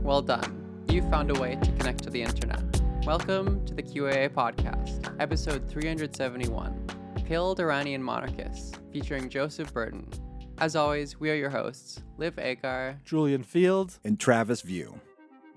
Well done. You found a way to connect to the internet. Welcome to the QAA podcast, episode 371, Pilled Iranian Monarchists, featuring Josef Burton. As always, we are your hosts, Liv Agar, Julian Field, and Travis View.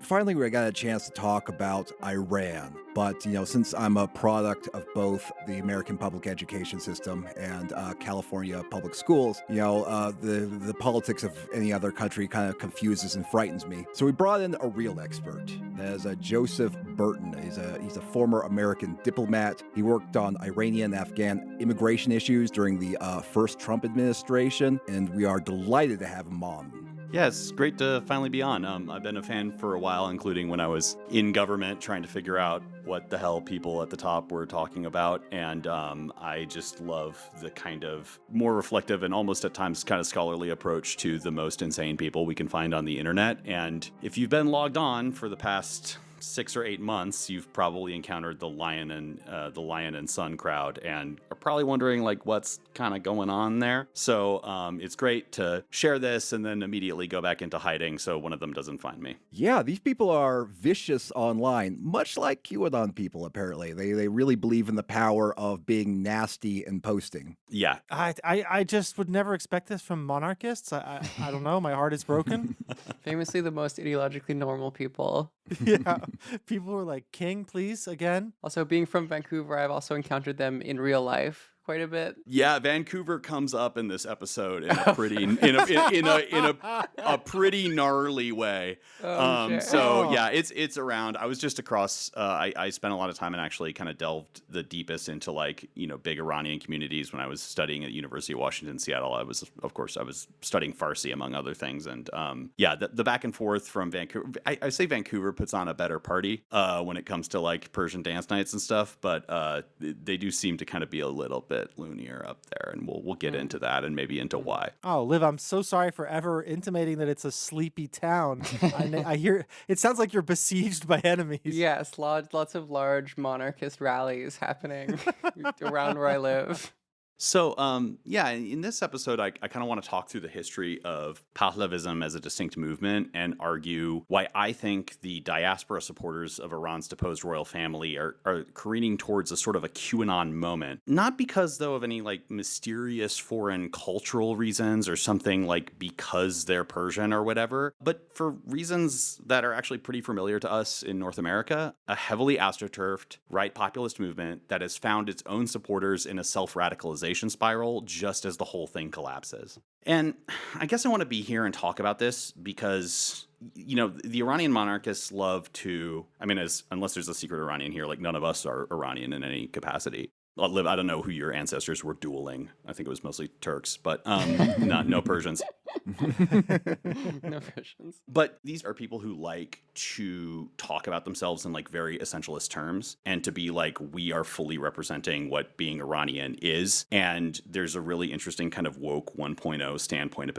Finally, we got a chance to talk about Iran. But, since I'm a product of both the American public education system and California public schools, the politics of any other country kind of confuses and frightens me. So we brought in a real expert. That is Josef Burton. He's a former American diplomat. He worked on Iranian and Afghan immigration issues during the first Trump administration, and we are delighted to have him on. Yeah, it's great to finally be on. I've been a fan for a while, including when I was in government trying to figure out what the hell people at the top were talking about. And I just love the kind of more reflective and almost at times kind of scholarly approach to the most insane people we can find on the internet. And if you've been logged on for the past 6 or 8 months, you've probably encountered the Lion and Sun crowd and are probably wondering what's kind of going on there. So it's great to share this and then immediately go back into hiding so one of them doesn't find me. Yeah, these people are vicious online, much like QAnon people, apparently. They really believe in the power of being nasty and posting. Yeah. I just would never expect this from monarchists. I don't know. My heart is broken. Famously the most ideologically normal people. Yeah. People were like, "King, please," again. Also, being from Vancouver, I've also encountered them in real life quite a bit. Yeah, Vancouver comes up in this episode in a pretty in a pretty gnarly way. Sure. So yeah, it's around. I was just across. I spent a lot of time and actually kind of delved the deepest into big Iranian communities when I was studying at University of Washington, Seattle. I was studying Farsi among other things, and the back and forth from Vancouver. I say Vancouver puts on a better party when it comes to Persian dance nights and stuff, but they do seem to kind of be a little bit loonier up there, and we'll get into that and maybe into why. Oh, Liv, I'm so sorry for ever intimating that it's a sleepy town. I hear it sounds like you're besieged by enemies. Yes, lots of large monarchist rallies happening around where I live. So, in this episode, I kind of want to talk through the history of Pahlavism as a distinct movement and argue why I think the diaspora supporters of Iran's deposed royal family are careening towards a sort of a QAnon moment. Not because, though, of any mysterious foreign cultural reasons or something because they're Persian or whatever, but for reasons that are actually pretty familiar to us in North America, a heavily astroturfed right-populist movement that has found its own supporters in a self-radicalization spiral just as the whole thing collapses. And I guess I want to be here and talk about this because, the Iranian monarchists love to, unless there's a secret Iranian here, none of us are Iranian in any capacity. Liv, I don't know who your ancestors were dueling. I think it was mostly Turks, but no Persians. No Persians. But these are people who like to talk about themselves in very essentialist terms and to be we are fully representing what being Iranian is. And there's a really interesting kind of woke 1.0 standpoint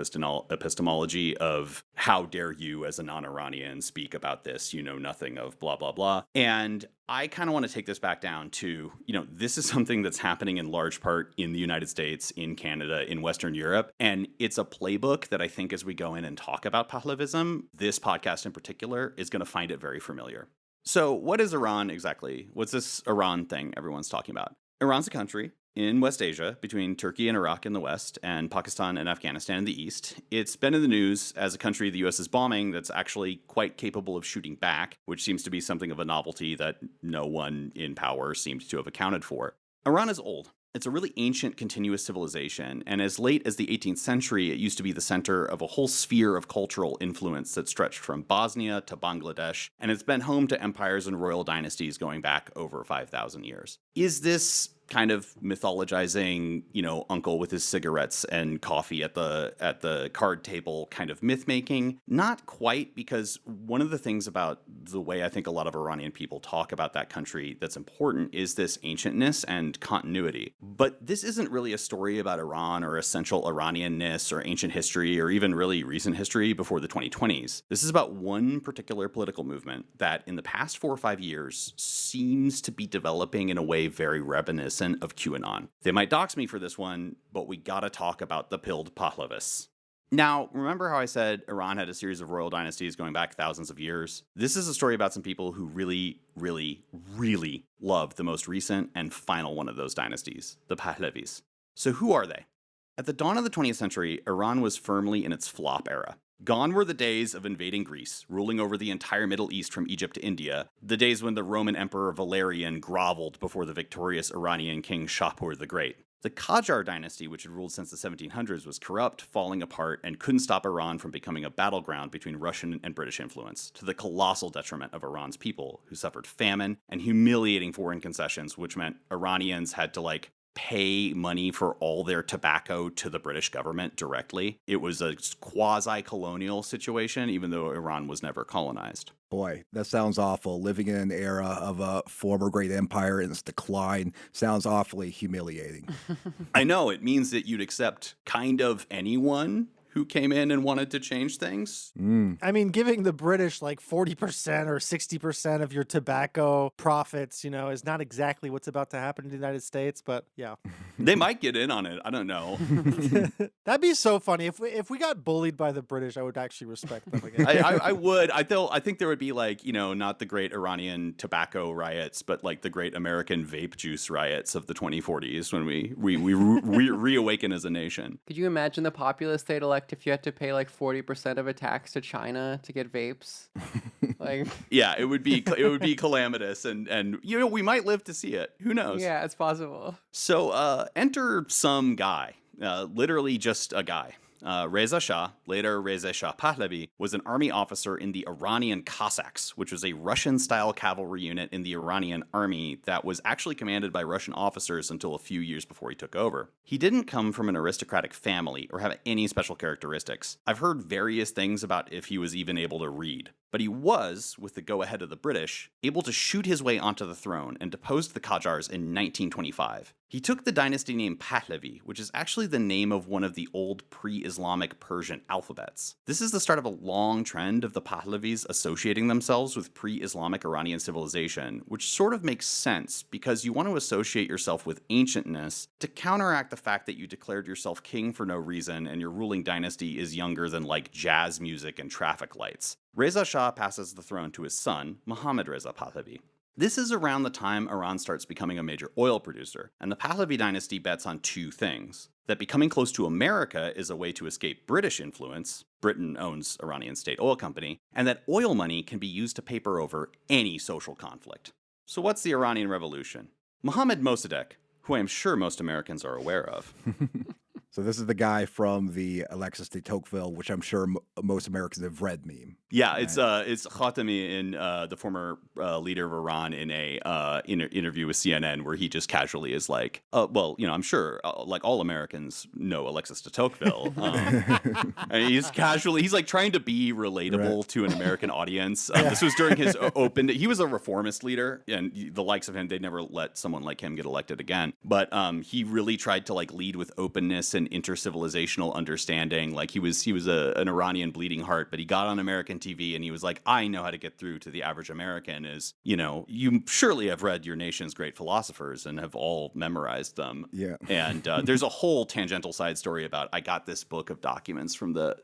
epistemology of how dare you as a non-Iranian speak about this, you know nothing of blah, blah, blah. And I kind of want to take this back down to, this is something that's happening in large part in the United States, in Canada, in Western Europe. And it's a playbook that I think as we go in and talk about Pahlavism, this podcast in particular is going to find it very familiar. So what is Iran exactly? What's this Iran thing everyone's talking about? Iran's a country in West Asia, between Turkey and Iraq in the west, and Pakistan and Afghanistan in the east. It's been in the news as a country the U.S. is bombing that's actually quite capable of shooting back, which seems to be something of a novelty that no one in power seems to have accounted for. Iran is old. It's a really ancient, continuous civilization, and as late as the 18th century, it used to be the center of a whole sphere of cultural influence that stretched from Bosnia to Bangladesh, and it's been home to empires and royal dynasties going back over 5,000 years. Is this kind of mythologizing, uncle with his cigarettes and coffee at the card table kind of myth making. Not quite, because one of the things about the way I think a lot of Iranian people talk about that country that's important is this ancientness and continuity. But this isn't really a story about Iran or essential Iranianness or ancient history or even really recent history before the 2020s. This is about one particular political movement that in the past 4 or 5 years seems to be developing in a way very reminiscent of QAnon. They might dox me for this one, but we gotta talk about the pilled Pahlavis. Now, remember how I said Iran had a series of royal dynasties going back thousands of years? This is a story about some people who really, really, really love the most recent and final one of those dynasties, the Pahlavis. So who are they? At the dawn of the 20th century, Iran was firmly in its flop era. Gone were the days of invading Greece, ruling over the entire Middle East from Egypt to India, the days when the Roman Emperor Valerian groveled before the victorious Iranian king Shapur the Great. The Qajar dynasty, which had ruled since the 1700s, was corrupt, falling apart, and couldn't stop Iran from becoming a battleground between Russian and British influence, to the colossal detriment of Iran's people, who suffered famine and humiliating foreign concessions, which meant Iranians had to, pay money for all their tobacco to the British government directly. It was a quasi-colonial situation, even though Iran was never colonized. Boy, that sounds awful. Living in an era of a former great empire in its decline sounds awfully humiliating. I know, it means that you'd accept kind of anyone who came in and wanted to change things. I mean, giving the British 40% or 60% of your tobacco profits, is not exactly what's about to happen in the United States, but yeah. They might get in on it. I don't know. That'd be so funny. If we got bullied by the British, I would actually respect them again. I would. I think there would be not the great Iranian tobacco riots, but the great American vape juice riots of the 2040s when we reawaken as a nation. Could you imagine the populace they'd elect if you had to pay 40% of a tax to China to get vapes? Yeah, it would be calamitous, and we might live to see it. Who knows? Yeah, it's possible. So enter some guy, literally just a guy. Reza Shah, later Reza Shah Pahlavi, was an army officer in the Iranian Cossacks, which was a Russian-style cavalry unit in the Iranian army that was actually commanded by Russian officers until a few years before he took over. He didn't come from an aristocratic family or have any special characteristics. I've heard various things about if he was even able to read. But he was, with the go-ahead of the British, able to shoot his way onto the throne and deposed the Qajars in 1925. He took the dynasty name Pahlavi, which is actually the name of one of the old pre-Islamic Persian alphabets. This is the start of a long trend of the Pahlavis associating themselves with pre-Islamic Iranian civilization, which sort of makes sense because you want to associate yourself with ancientness to counteract the fact that you declared yourself king for no reason and your ruling dynasty is younger than jazz music and traffic lights. Reza Shah passes the throne to his son, Mohammad Reza Pahlavi. This is around the time Iran starts becoming a major oil producer, and the Pahlavi dynasty bets on two things: that becoming close to America is a way to escape British influence — Britain owns Iranian State Oil Company — and that oil money can be used to paper over any social conflict. So what's the Iranian Revolution? Mohammad Mossadegh, who I am sure most Americans are aware of. So this is the guy from the Alexis de Tocqueville, which I'm sure most Americans have read meme. Yeah, right? It's Khatami, in the former leader of Iran, in a interview with CNN, where he just casually is like, I'm sure all Americans know Alexis de Tocqueville. And he's trying to be relatable to an American audience. This was during his he was a reformist leader, and the likes of him, they'd never let someone like him get elected again. But he really tried to lead with openness and intercivilizational understanding. He was an Iranian bleeding heart, but he got on American TV and he was like, I know how to get through to the average American is, you surely have read your nation's great philosophers and have all memorized them. Yeah. And there's a whole tangential side story about, I got this book of documents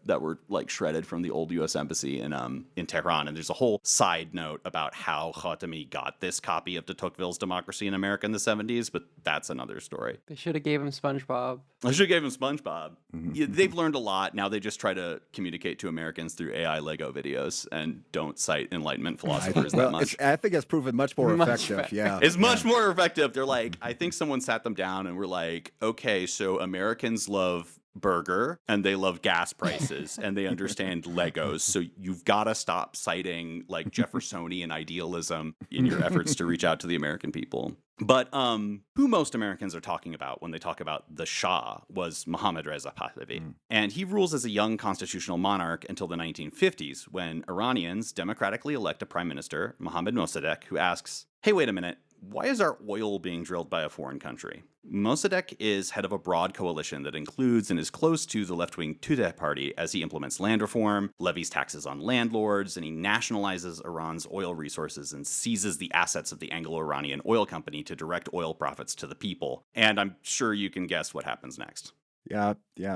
that were shredded from the old U.S. Embassy in Tehran. And there's a whole side note about how Khatami got this copy of de Tocqueville's Democracy in America in the 70s, but that's another story. They should have gave him SpongeBob. I should have gave him SpongeBob. Yeah, they've learned a lot. Now they just try to communicate to Americans through AI Lego videos and don't cite Enlightenment philosophers that much. I think it's proven much more effective. Yeah, it's much more effective. They're I think someone sat them down and were like, okay, so Americans love burger and they love gas prices and they understand Legos. So you've got to stop citing like Jeffersonian idealism in your efforts to reach out to the American people. But who most Americans are talking about when they talk about the Shah was Mohammad Reza Pahlavi. And he rules as a young constitutional monarch until the 1950s, when Iranians democratically elect a prime minister, Mohammad Mossadegh, who asks, hey, wait a minute, why is our oil being drilled by a foreign country? Mossadegh is head of a broad coalition that includes and is close to the left-wing Tudeh party as he implements land reform, levies taxes on landlords, and he nationalizes Iran's oil resources and seizes the assets of the Anglo-Iranian oil company to direct oil profits to the people. And I'm sure you can guess what happens next. Yeah.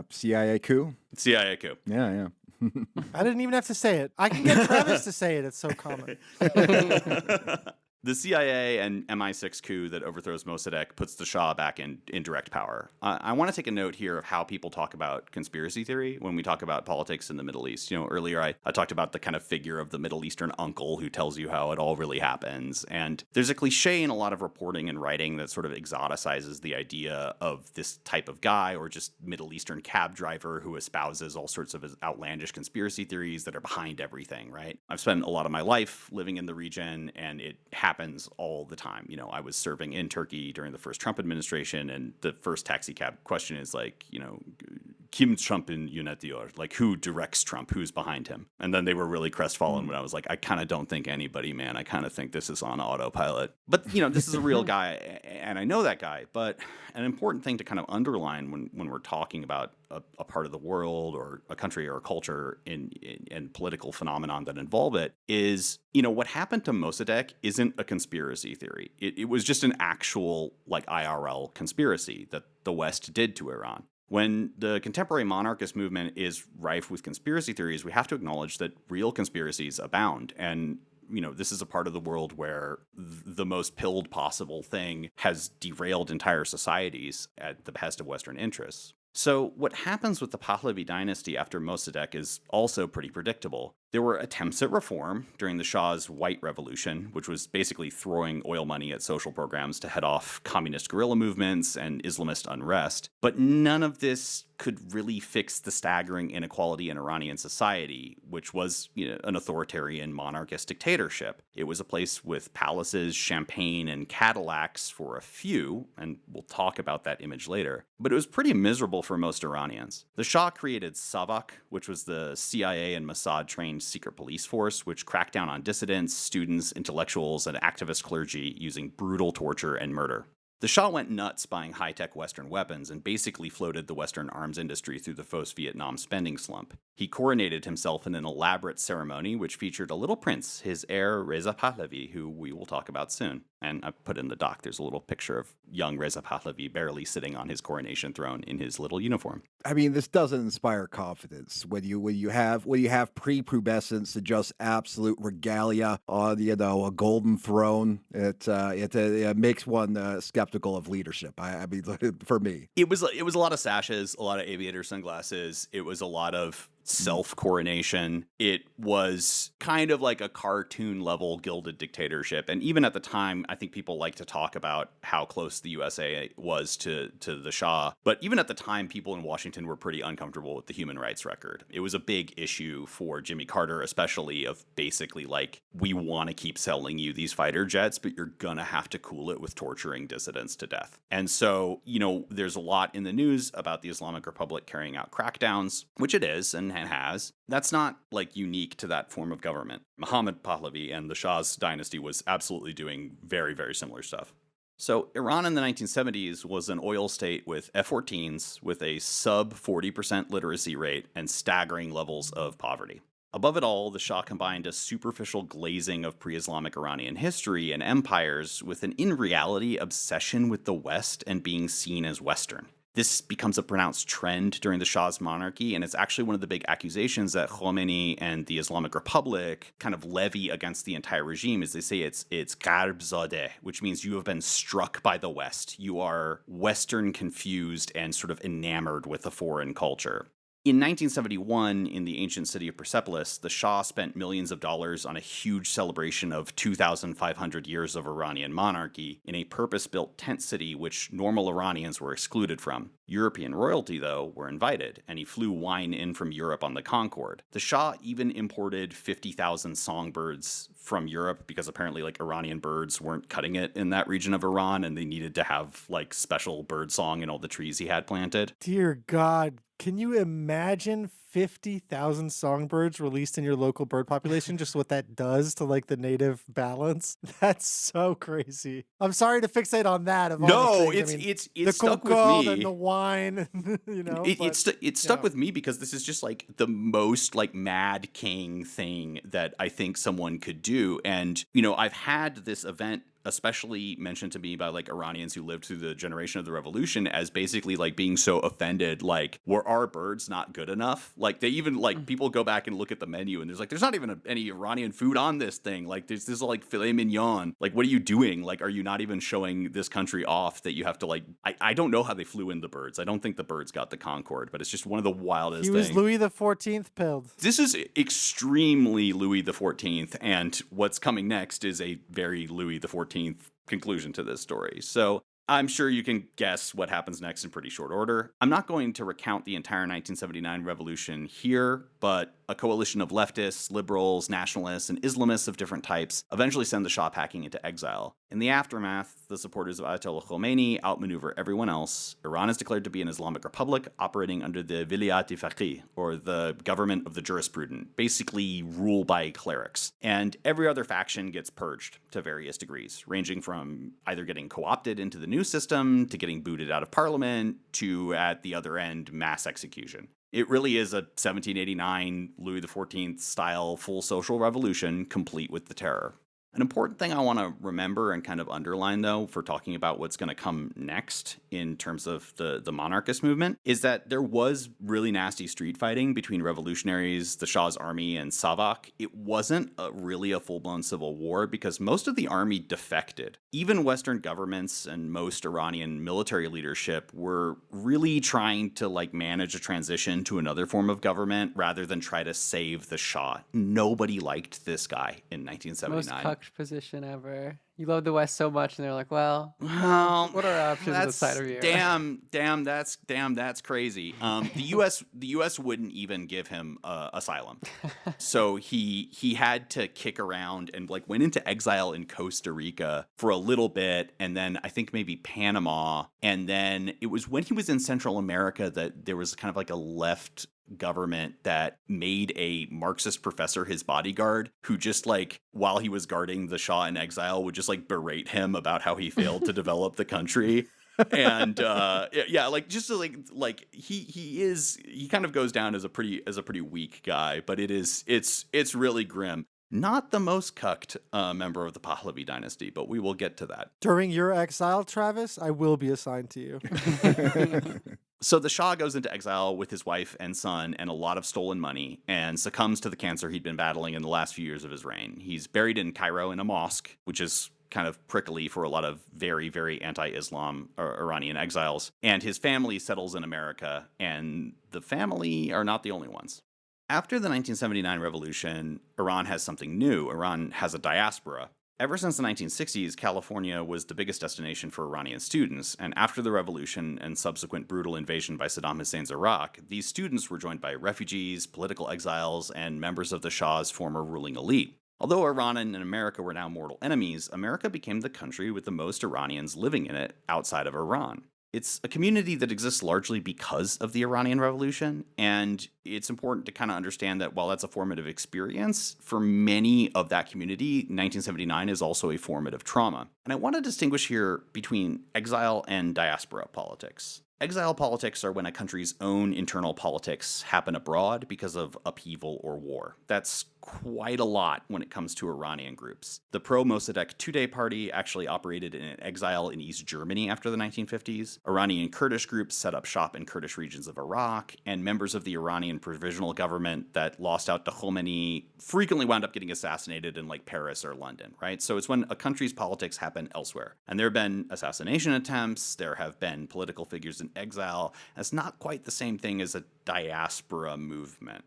CIA coup. CIA coup. Yeah. I didn't even have to say it. I can get Travis to say it. It's so common. The CIA and MI6 coup that overthrows Mossadegh puts the Shah back in direct power. I want to take a note here of how people talk about conspiracy theory when we talk about politics in the Middle East. You know, earlier I talked about the kind of figure of the Middle Eastern uncle who tells you how it all really happens. And there's a cliche in a lot of reporting and writing that sort of exoticizes the idea of this type of guy, or just Middle Eastern cab driver who espouses all sorts of outlandish conspiracy theories that are behind everything, right? I've spent a lot of my life living in the region, and it happens all the time. You know, I was serving in Turkey during the first Trump administration, and the first taxi cab question is like, you know, Kim Trump'ın yönetiyor? Like, who directs Trump? Who's behind him? And then they were really crestfallen when I was like, I kind of don't think anybody, man. I kind of think this is on autopilot. But, you know, this is a real guy, and I know that guy. But an important thing to kind of underline when we're talking about a part of the world or a country or a culture in political phenomenon that involve it is, you know, what happened to Mossadegh isn't a conspiracy theory. It was just an actual, like, IRL conspiracy that the West did to Iran. When the contemporary monarchist movement is rife with conspiracy theories, we have to acknowledge that real conspiracies abound. And, you know, this is a part of the world where the most pilled possible thing has derailed entire societies at the behest of Western interests. So what happens with the Pahlavi dynasty after Mossadegh is also pretty predictable. There were attempts at reform during the Shah's White Revolution, which was basically throwing oil money at social programs to head off communist guerrilla movements and Islamist unrest. But none of this could really fix the staggering inequality in Iranian society, which was, you know, an authoritarian monarchist dictatorship. It was a place with palaces, champagne, and Cadillacs for a few, and we'll talk about that image later. But it was pretty miserable for most Iranians. The Shah created Savak, which was the CIA and Mossad-trained secret police force, which cracked down on dissidents, students, intellectuals, and activist clergy using brutal torture and murder. The Shah went nuts buying high-tech Western weapons and basically floated the Western arms industry through the post-Vietnam spending slump. He coronated himself in an elaborate ceremony which featured a little prince, his heir Reza Pahlavi, who we will talk about soon. And I put in the doc, there's a little picture of young Reza Pahlavi barely sitting on his coronation throne in his little uniform. I mean, this doesn't inspire confidence when you have prepubescence and just absolute regalia on, you know, a golden throne. It makes one skeptical of leadership. I mean, for me, it was a lot of sashes, a lot of aviator sunglasses. It was a lot of self-coronation. It was kind of like a cartoon level gilded dictatorship. And even at the time, I think people like to talk about how close the USA was to the Shah. But even at the time, people in Washington were pretty uncomfortable with the human rights record. It was a big issue for Jimmy Carter, especially, of basically like, we want to keep selling you these fighter jets, but you're gonna have to cool it with torturing dissidents to death. And so, you know, there's a lot in the news about the Islamic Republic carrying out crackdowns, which it is and has. That's not like unique to that form of government. Mohammad Pahlavi and the Shah's dynasty was absolutely doing very, very similar stuff. So Iran in the 1970s was an oil state with F-14s with a sub 40% literacy rate and staggering levels of poverty. Above it all, the Shah combined a superficial glazing of pre-Islamic Iranian history and empires with an in-reality obsession with the West and being seen as Western. This becomes a pronounced trend during the Shah's monarchy, and it's actually one of the big accusations that Khomeini and the Islamic Republic kind of levy against the entire regime, is they say it's Garbzadeh, which means you have been struck by the West. You are Western confused and sort of enamored with a foreign culture. In 1971, in the ancient city of Persepolis, the Shah spent millions of dollars on a huge celebration of 2,500 years of Iranian monarchy in a purpose-built tent city which normal Iranians were excluded from. European royalty, though, were invited, and he flew wine in from Europe on the Concorde. The Shah even imported 50,000 songbirds from Europe because apparently, like, Iranian birds weren't cutting it in that region of Iran, and they needed to have, like, special bird song in all the trees he had planted. Dear God, can you imagine 50,000 songbirds released in your local bird population? Just what that does to like the native balance? That's so crazy. I'm sorry to fixate on that. Of all No, the things. it's the stuck with Concorde me. And the wine, you know. It's stuck with me because this is just like the most like Mad King thing that I think someone could do. And, you know, I've had this event especially mentioned to me by like Iranians who lived through the generation of the revolution as basically like being so offended, like, were our birds not good enough? Like, they even like people go back and look at the menu and there's not even any Iranian food on this thing. Like, there's this like filet mignon. Like, what are you doing? Like, are you not even showing this country off that you have to like, I don't know how they flew in the birds. I don't think the birds got the Concorde, but it's just one of the wildest He things. was Louis the 14th pilled. This is extremely Louis the 14th, and what's coming next is a very Louis the 14th conclusion to this story. So I'm sure you can guess what happens next in pretty short order. I'm not going to recount the entire 1979 revolution here, but a coalition of leftists, liberals, nationalists, and Islamists of different types eventually send the Shah packing into exile. In the aftermath, the supporters of Ayatollah Khomeini outmaneuver everyone else. Iran is declared to be an Islamic Republic operating under the Vilayat-e-Faqih, or the government of the jurisprudent, basically rule by clerics. And every other faction gets purged to various degrees, ranging from either getting co-opted into the new system, to getting booted out of parliament, to, at the other end, mass execution. It really is a 1789 Louis XIV style full social revolution, complete with the terror. An important thing I want to remember and kind of underline, though, for talking about what's going to come next in terms of the monarchist movement, is that there was really nasty street fighting between revolutionaries, the Shah's army, and Savak. It wasn't really a full-blown civil war because most of the army defected. Even Western governments and most Iranian military leadership were really trying to like manage a transition to another form of government rather than try to save the Shah. Nobody liked this guy in 1979. Most position ever. You love the West so much, and they're like, well, what are our options outside of you? That's crazy. The U.S. wouldn't even give him asylum, so he had to kick around and like went into exile in Costa Rica for a little bit, and then I think maybe Panama, and then it was when he was in Central America that there was kind of like a left government that made a Marxist professor his bodyguard who just like while he was guarding the Shah in exile would just like berate him about how he failed to develop the country. And yeah, like just to, like he kind of goes down as a pretty weak guy, but it's really grim. Not the most cucked member of the Pahlavi dynasty, but we will get to that. During your exile, Travis, I will be assigned to you. So the Shah goes into exile with his wife and son and a lot of stolen money and succumbs to the cancer he'd been battling in the last few years of his reign. He's buried in Cairo in a mosque, which is kind of prickly for a lot of very, very anti-Islam Iranian exiles. And his family settles in America, and the family are not the only ones. After the 1979 revolution, Iran has something new. Iran has a diaspora. Ever since the 1960s, California was the biggest destination for Iranian students, and after the revolution and subsequent brutal invasion by Saddam Hussein's Iraq, these students were joined by refugees, political exiles, and members of the Shah's former ruling elite. Although Iran and America were now mortal enemies, America became the country with the most Iranians living in it outside of Iran. It's a community that exists largely because of the Iranian Revolution, and it's important to kind of understand that while that's a formative experience, for many of that community, 1979 is also a formative trauma. And I want to distinguish here between exile and diaspora politics. Exile politics are when a country's own internal politics happen abroad because of upheaval or war. That's quite a lot when it comes to Iranian groups. The pro-Mossadegh Tudeh party actually operated in exile in East Germany after the 1950s. Iranian Kurdish groups set up shop in Kurdish regions of Iraq, and members of the Iranian Iranian provisional government that lost out to Khomeini frequently wound up getting assassinated in like Paris or London, right? So it's when a country's politics happen elsewhere. And there have been assassination attempts, there have been political figures in exile. It's not quite the same thing as a diaspora movement.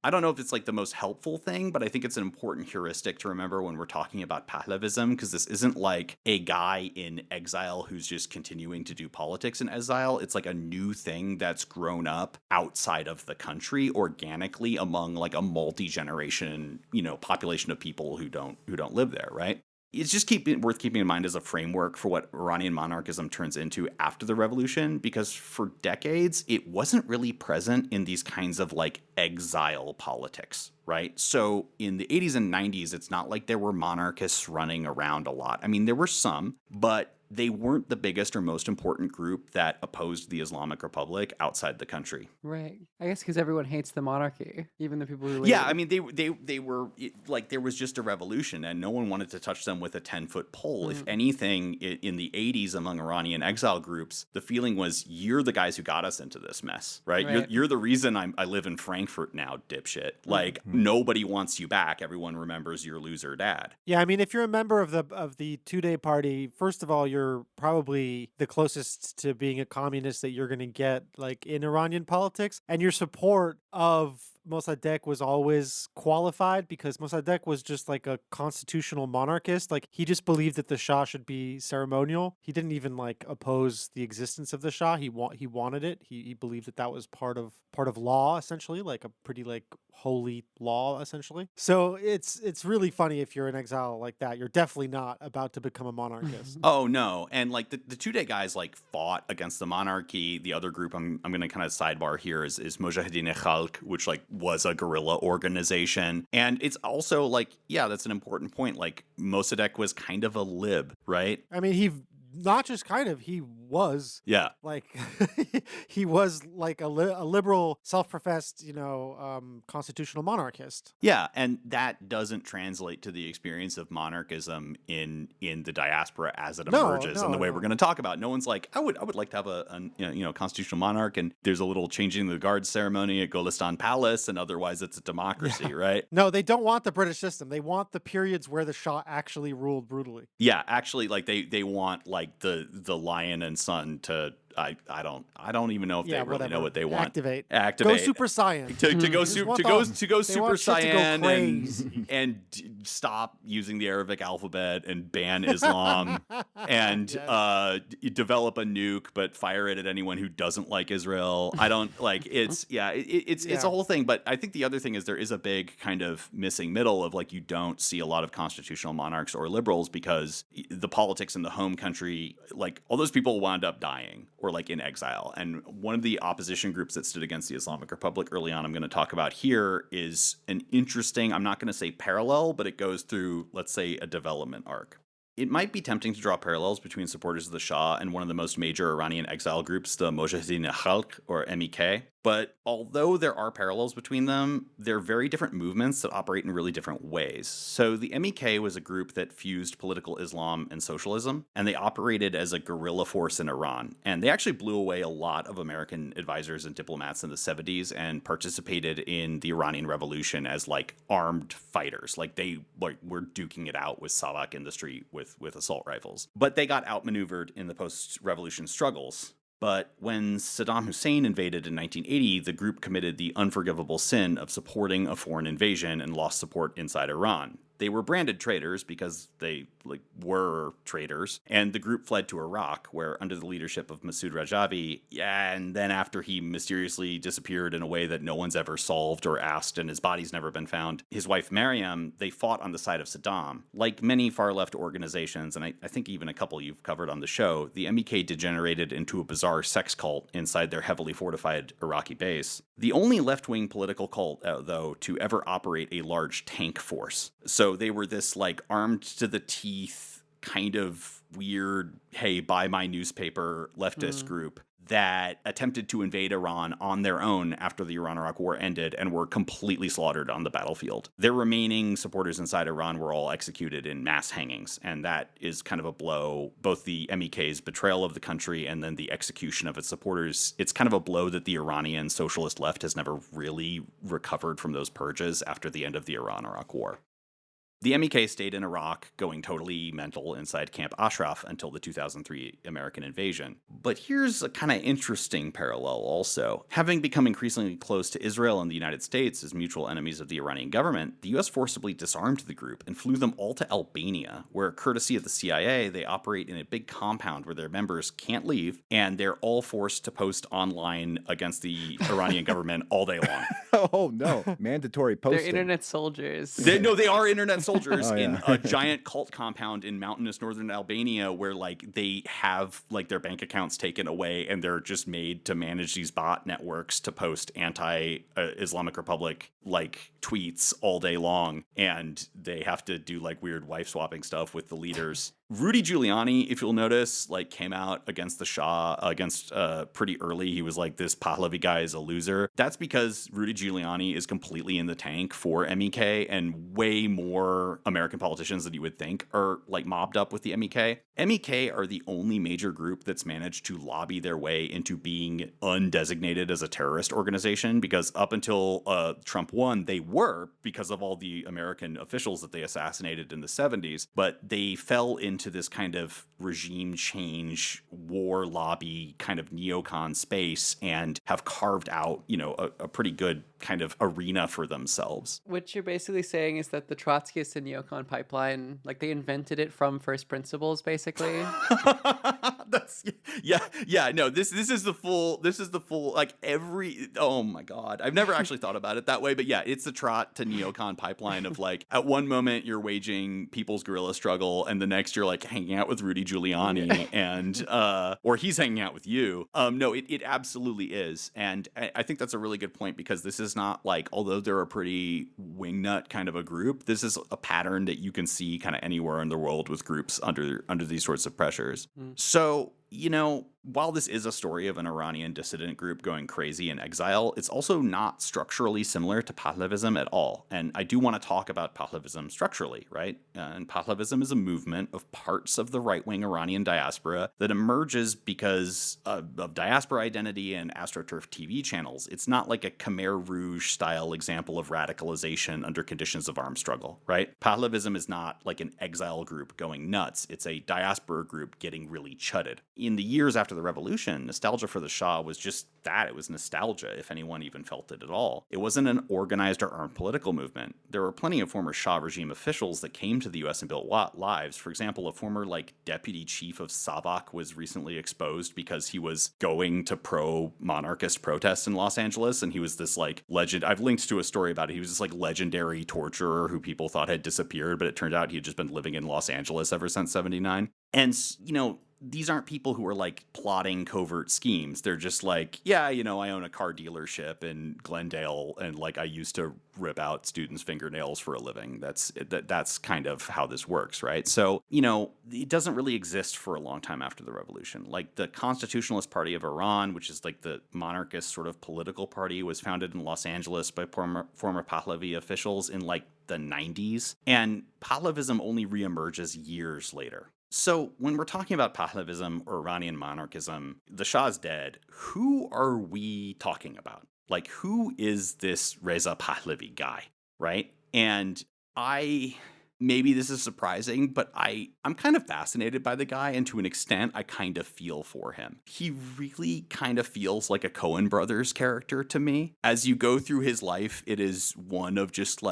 I don't know if it's like the most helpful thing, but I think it's an important heuristic to remember when we're talking about Pahlavism, because this isn't like a guy in exile who's just continuing to do politics in exile. It's like a new thing that's grown up outside of the country organically among like a multi-generation, population of people who don't live there, right? It's just worth keeping in mind as a framework for what Iranian monarchism turns into after the revolution, because for decades, it wasn't really present in these kinds of like exile politics, right? So in the 80s and 90s, it's not like there were monarchists running around a lot. I mean, there were some, but they weren't the biggest or most important group that opposed the Islamic Republic outside the country. Right. I guess because everyone hates the monarchy, even the people who Yeah, I mean, they were like, there was just a revolution and no one wanted to touch them with a 10-foot pole. If anything, in the 80s among Iranian exile groups, the feeling was, you're the guys who got us into this mess, right? You're the reason I live in Frankfurt now, dipshit. Like, nobody wants you back. Everyone remembers your loser dad. Yeah, I mean, if you're a member of the two-day party, first of all, you're probably the closest to being a communist that you're going to get, like, in Iranian politics. And your support of Mossadegh was always qualified because Mossadegh was just like a constitutional monarchist. Like, he just believed that the Shah should be ceremonial. He didn't even like oppose the existence of the Shah. He wanted it. He believed that was part of law, essentially, like a pretty like holy law, essentially. So it's really funny if you're in exile like that. You're definitely not about to become a monarchist. Oh no. And like the two-day guys like fought against the monarchy. The other group I'm going to kind of sidebar here is Mujahideen Khalq, which like was a guerrilla organization. And it's also like, yeah, that's an important point. Like, Mossadegh was kind of a lib, right? I mean, he not just kind of, he was. Yeah. Like, he was like a liberal, self-professed, constitutional monarchist. Yeah, and that doesn't translate to the experience of monarchism in the diaspora as it emerges in the way we're going to talk about. No one's like, I would like to have a constitutional monarch, and there's a little changing the guard ceremony at Golestan Palace, and otherwise it's a democracy, right? No, they don't want the British system. They want the periods where the Shah actually ruled brutally. Yeah, actually, like they want like the lion and son to I don't even know if they really know what they want. Activate. Go Super Saiyan. To go Super Saiyan go and stop using the Arabic alphabet and ban Islam and develop a nuke but fire it at anyone who doesn't like Israel. I don't like it's a whole thing. But I think the other thing is there is a big kind of missing middle of like you don't see a lot of constitutional monarchs or liberals because the politics in the home country, like all those people wound up dying or like in exile. And one of the opposition groups that stood against the Islamic Republic early on I'm going to talk about here is an interesting, I'm not going to say parallel, but it goes through, let's say, a development arc. It might be tempting to draw parallels between supporters of the Shah and one of the most major Iranian exile groups, the Mujahideen Khalq, or MEK. But although there are parallels between them, they're very different movements that operate in really different ways. So the MEK was a group that fused political Islam and socialism, and they operated as a guerrilla force in Iran. And they actually blew away a lot of American advisors and diplomats in the 70s and participated in the Iranian Revolution as like armed fighters. Like they were duking it out with Savak in the street with assault rifles. But they got outmaneuvered in the post-revolution struggles. But when Saddam Hussein invaded in 1980, the group committed the unforgivable sin of supporting a foreign invasion and lost support inside Iran. They were branded traitors because they were traitors, and the group fled to Iraq, where under the leadership of Masoud Rajavi, and then after he mysteriously disappeared in a way that no one's ever solved or asked, and his body's never been found, his wife Mariam, they fought on the side of Saddam. Like many far-left organizations, and I think even a couple you've covered on the show, the MEK degenerated into a bizarre sex cult inside their heavily fortified Iraqi base. The only left-wing political cult, though, to ever operate a large tank force. So they were this like armed to the teeth kind of weird, hey, buy my newspaper leftist group that attempted to invade Iran on their own after the Iran-Iraq War ended and were completely slaughtered on the battlefield. Their remaining supporters inside Iran were all executed in mass hangings, and that is kind of a blow, both the MEK's betrayal of the country and then the execution of its supporters. It's kind of a blow that the Iranian socialist left has never really recovered from those purges after the end of the Iran-Iraq War. The MEK stayed in Iraq, going totally mental inside Camp Ashraf until the 2003 American invasion. But here's a kind of interesting parallel also. Having become increasingly close to Israel and the United States as mutual enemies of the Iranian government, the US forcibly disarmed the group and flew them all to Albania, where, courtesy of the CIA, they operate in a big compound where their members can't leave, and they're all forced to post online against the Iranian government all day long. Oh, no. Mandatory posting. They're internet soldiers. They are internet soldiers in yeah. a giant cult compound in mountainous northern Albania where like they have like their bank accounts taken away and they're just made to manage these bot networks to post anti-Islamic Republic like tweets all day long, and they have to do like weird wife swapping stuff with the leaders. Rudy Giuliani, if you'll notice, like came out against the Shah pretty early. He was like, this Pahlavi guy is a loser. That's because Rudy Giuliani is completely in the tank for MEK, and way more American politicians than you would think are like mobbed up with the MEK. MEK are the only major group that's managed to lobby their way into being undesignated as a terrorist organization, because up until Trump won, they were, because of all the American officials that they assassinated in the 70s, but they fell into this kind of regime change, war lobby kind of neocon space and have carved out, a pretty good kind of arena for themselves. What you're basically saying is that the Trotskyist and neocon pipeline, like they invented it from first principles, basically. This is the full like every, oh my God. I've never actually thought about it that way, but yeah, it's the trot to neocon pipeline of like, at one moment you're waging people's guerrilla struggle and the next you're like hanging out with Rudy Giuliani and, or he's hanging out with you. No, it absolutely is. And I think that's a really good point, because this is not like, although they're a pretty wingnut kind of a group, this is a pattern that you can see kind of anywhere in the world with groups under these sorts of pressures. So, while this is a story of an Iranian dissident group going crazy in exile, it's also not structurally similar to Pahlavism at all. And I do want to talk about Pahlavism structurally, right? And Pahlavism is a movement of parts of the right-wing Iranian diaspora that emerges because of diaspora identity and AstroTurf TV channels. It's not like a Khmer Rouge-style example of radicalization under conditions of armed struggle, right? Pahlavism is not like an exile group going nuts. It's a diaspora group getting really chudded. In the years after the revolution, nostalgia for the Shah was just that. It was nostalgia, if anyone even felt it at all. It wasn't an organized or armed political movement. There were plenty of former Shah regime officials that came to the U.S. and built lives. For example, a former deputy chief of SAVAK was recently exposed because he was going to pro-monarchist protests in Los Angeles, and he was this legend. I've linked to a story about it. He was this legendary torturer who people thought had disappeared, but it turned out he had just been living in Los Angeles ever since 79. And, these aren't people who are plotting covert schemes. They're just I own a car dealership in Glendale and I used to rip out students' fingernails for a living. That's kind of how this works, right? So, it doesn't really exist for a long time after the revolution. The Constitutionalist Party of Iran, which is the monarchist sort of political party, was founded in Los Angeles by former Pahlavi officials in the 90s. And Pahlavism only reemerges years later. So when we're talking about Pahlavism or Iranian monarchism, the Shah's dead. Who are we talking about? Who is this Reza Pahlavi guy, right? And maybe this is surprising, but I'm kind of fascinated by the guy, and to an extent, I kind of feel for him. He really kind of feels like a Coen Brothers character to me. As you go through his life, it is one of just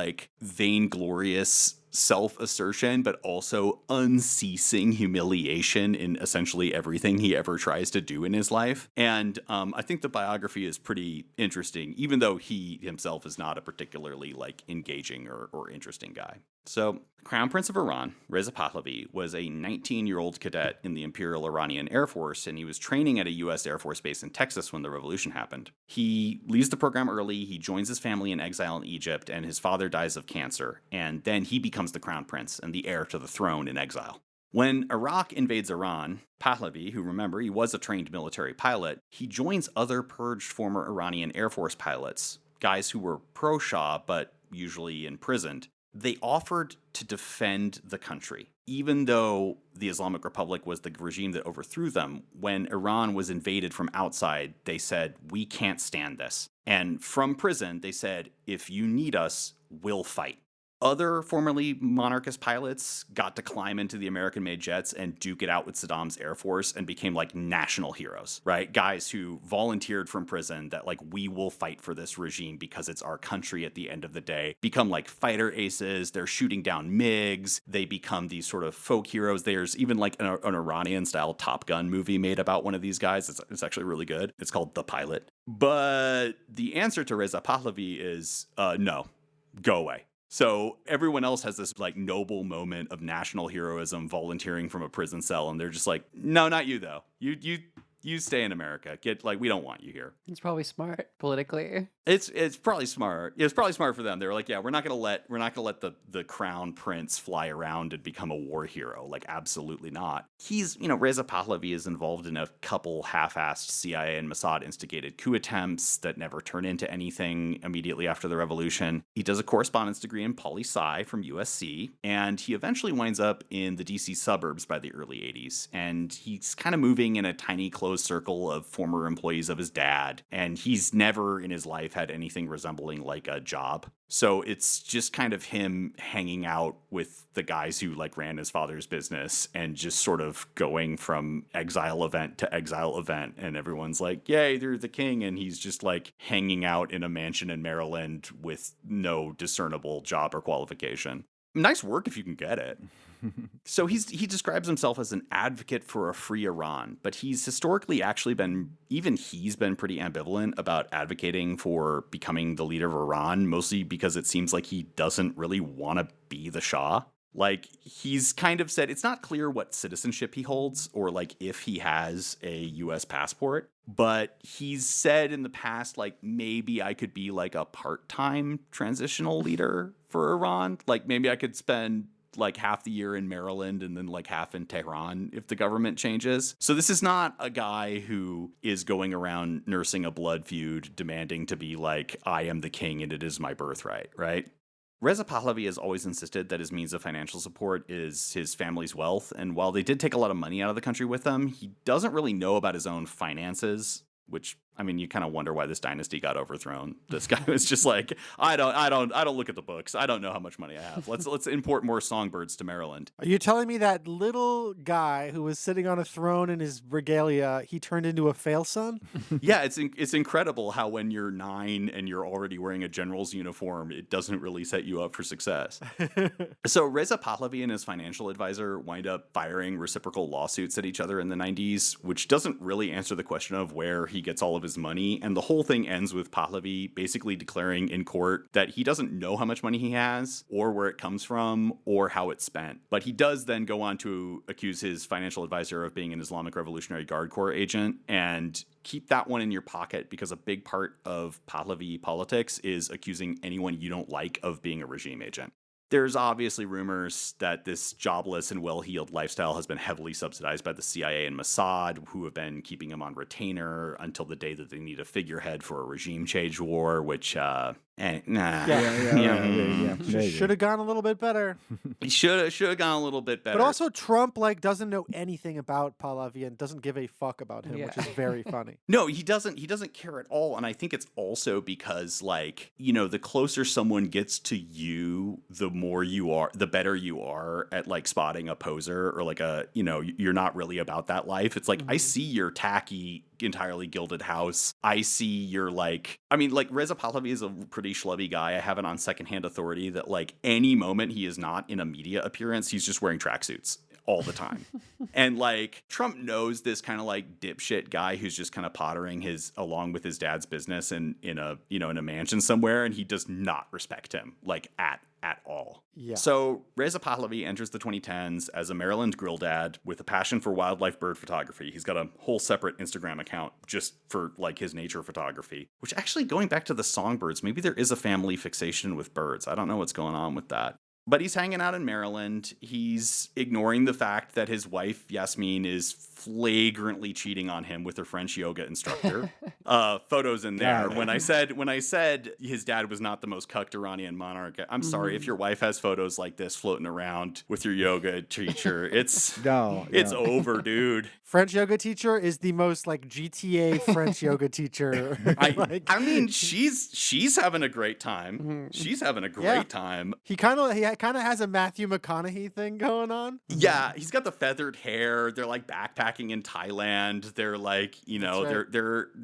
vainglorious self-assertion, but also unceasing humiliation in essentially everything he ever tries to do in his life. And I think the biography is pretty interesting, even though he himself is not a particularly engaging or interesting guy. So, Crown Prince of Iran, Reza Pahlavi, was a 19-year-old cadet in the Imperial Iranian Air Force, and he was training at a U.S. Air Force base in Texas when the revolution happened. He leaves the program early, he joins his family in exile in Egypt, and his father dies of cancer, and then he becomes the Crown Prince and the heir to the throne in exile. When Iraq invades Iran, Pahlavi, who remember, he was a trained military pilot, he joins other purged former Iranian Air Force pilots, guys who were pro-Shah but usually imprisoned. They offered to defend the country. Even though the Islamic Republic was the regime that overthrew them, when Iran was invaded from outside, they said, we can't stand this. And from prison, they said, if you need us, we'll fight. Other formerly monarchist pilots got to climb into the American-made jets and duke it out with Saddam's Air Force and became like national heroes, right? Guys who volunteered from prison that like, we will fight for this regime because it's our country at the end of the day, become like fighter aces. They're shooting down MiGs. They become these sort of folk heroes. There's even like an Iranian-style Top Gun movie made about one of these guys. It's actually really good. It's called The Pilot. But the answer to Reza Pahlavi is no, go away. So everyone else has this like noble moment of national heroism volunteering from a prison cell, and they're just like, no, not you though. You stay in America. We don't want you here. It's probably smart politically. It's probably smart. It's probably smart for them. They were like, yeah, we're not gonna let the crown prince fly around and become a war hero. Like, absolutely not. He's, Reza Pahlavi is involved in a couple half-assed CIA and Mossad instigated coup attempts that never turn into anything immediately after the revolution. He does a correspondence degree in poli-sci from USC, and he eventually winds up in the DC suburbs by the early 80s. And he's kind of moving in a tiny closed circle of former employees of his dad, and he's never in his life had anything resembling like a job. So it's just kind of him hanging out with the guys who like ran his father's business and just sort of going from exile event to exile event. And everyone's like, yay, they're the king. And he's just like hanging out in a mansion in Maryland with no discernible job or qualification. Nice work if you can get it. So he describes himself as an advocate for a free Iran, but he's historically actually been pretty ambivalent about advocating for becoming the leader of Iran, mostly because it seems like he doesn't really want to be the Shah. Like, he's kind of said it's not clear what citizenship he holds or like if he has a US passport, but he's said in the past, like, maybe I could be like a part-time transitional leader for Iran. Like, maybe I could spend like half the year in Maryland and then like half in Tehran if the government changes. So this is not a guy who is going around nursing a blood feud, demanding to be like, I am the king and it is my birthright, right? Reza Pahlavi has always insisted that his means of financial support is his family's wealth. And while they did take a lot of money out of the country with them, he doesn't really know about his own finances, which, I mean, you kind of wonder why this dynasty got overthrown. This guy was just like, I don't look at the books. I don't know how much money I have. Let's import more songbirds to Maryland. Are you telling me that little guy who was sitting on a throne in his regalia, he turned into a fail son? Yeah, it's incredible how when you're 9 and you're already wearing a general's uniform, it doesn't really set you up for success. So Reza Pahlavi and his financial advisor wind up firing reciprocal lawsuits at each other in the 90s, which doesn't really answer the question of where he gets all of his money. And the whole thing ends with Pahlavi basically declaring in court that he doesn't know how much money he has or where it comes from or how it's spent. But he does then go on to accuse his financial advisor of being an Islamic Revolutionary Guard Corps agent, and keep that one in your pocket because a big part of Pahlavi politics is accusing anyone you don't like of being a regime agent. There's obviously rumors that this jobless and well-heeled lifestyle has been heavily subsidized by the CIA and Mossad, who have been keeping him on retainer until the day that they need a figurehead for a regime change war, which, Should have gone a little bit better. He should have gone a little bit better. But also Trump doesn't know anything about Pahlavi and doesn't give a fuck about him, which is very funny. No, he doesn't care at all. And I think it's also because, like, the closer someone gets to you, the better you are at like spotting a poser or like you're not really about that life. It's like, I see your tacky, entirely gilded house. I see your Reza Pahlavi is a pretty schlubby guy. I have it on secondhand authority that like any moment he is not in a media appearance, he's just wearing tracksuits all the time. And like Trump knows this kind of like dipshit guy who's just kind of pottering along with his dad's business in a mansion somewhere, and he does not respect him like at all. Yeah. So Reza Pahlavi enters the 2010s as a Maryland grill dad with a passion for wildlife bird photography. He's got a whole separate Instagram account just for like his nature photography, which actually, going back to the songbirds, maybe there is a family fixation with birds. I don't know what's going on with that. But he's hanging out in Maryland. He's ignoring the fact that his wife, Yasmin, is flagrantly cheating on him with her French yoga instructor. Photos in there. God. When I said his dad was not the most cucked Iranian monarch, I'm sorry if your wife has photos like this floating around with your yoga teacher. It's over, dude. French yoga teacher is the most like GTA French yoga teacher. I mean, she's having a great time. She's having a great time. He kind of has a Matthew McConaughey thing going on. Yeah, he's got the feathered hair. They're like backpacking in Thailand. They're like, you know,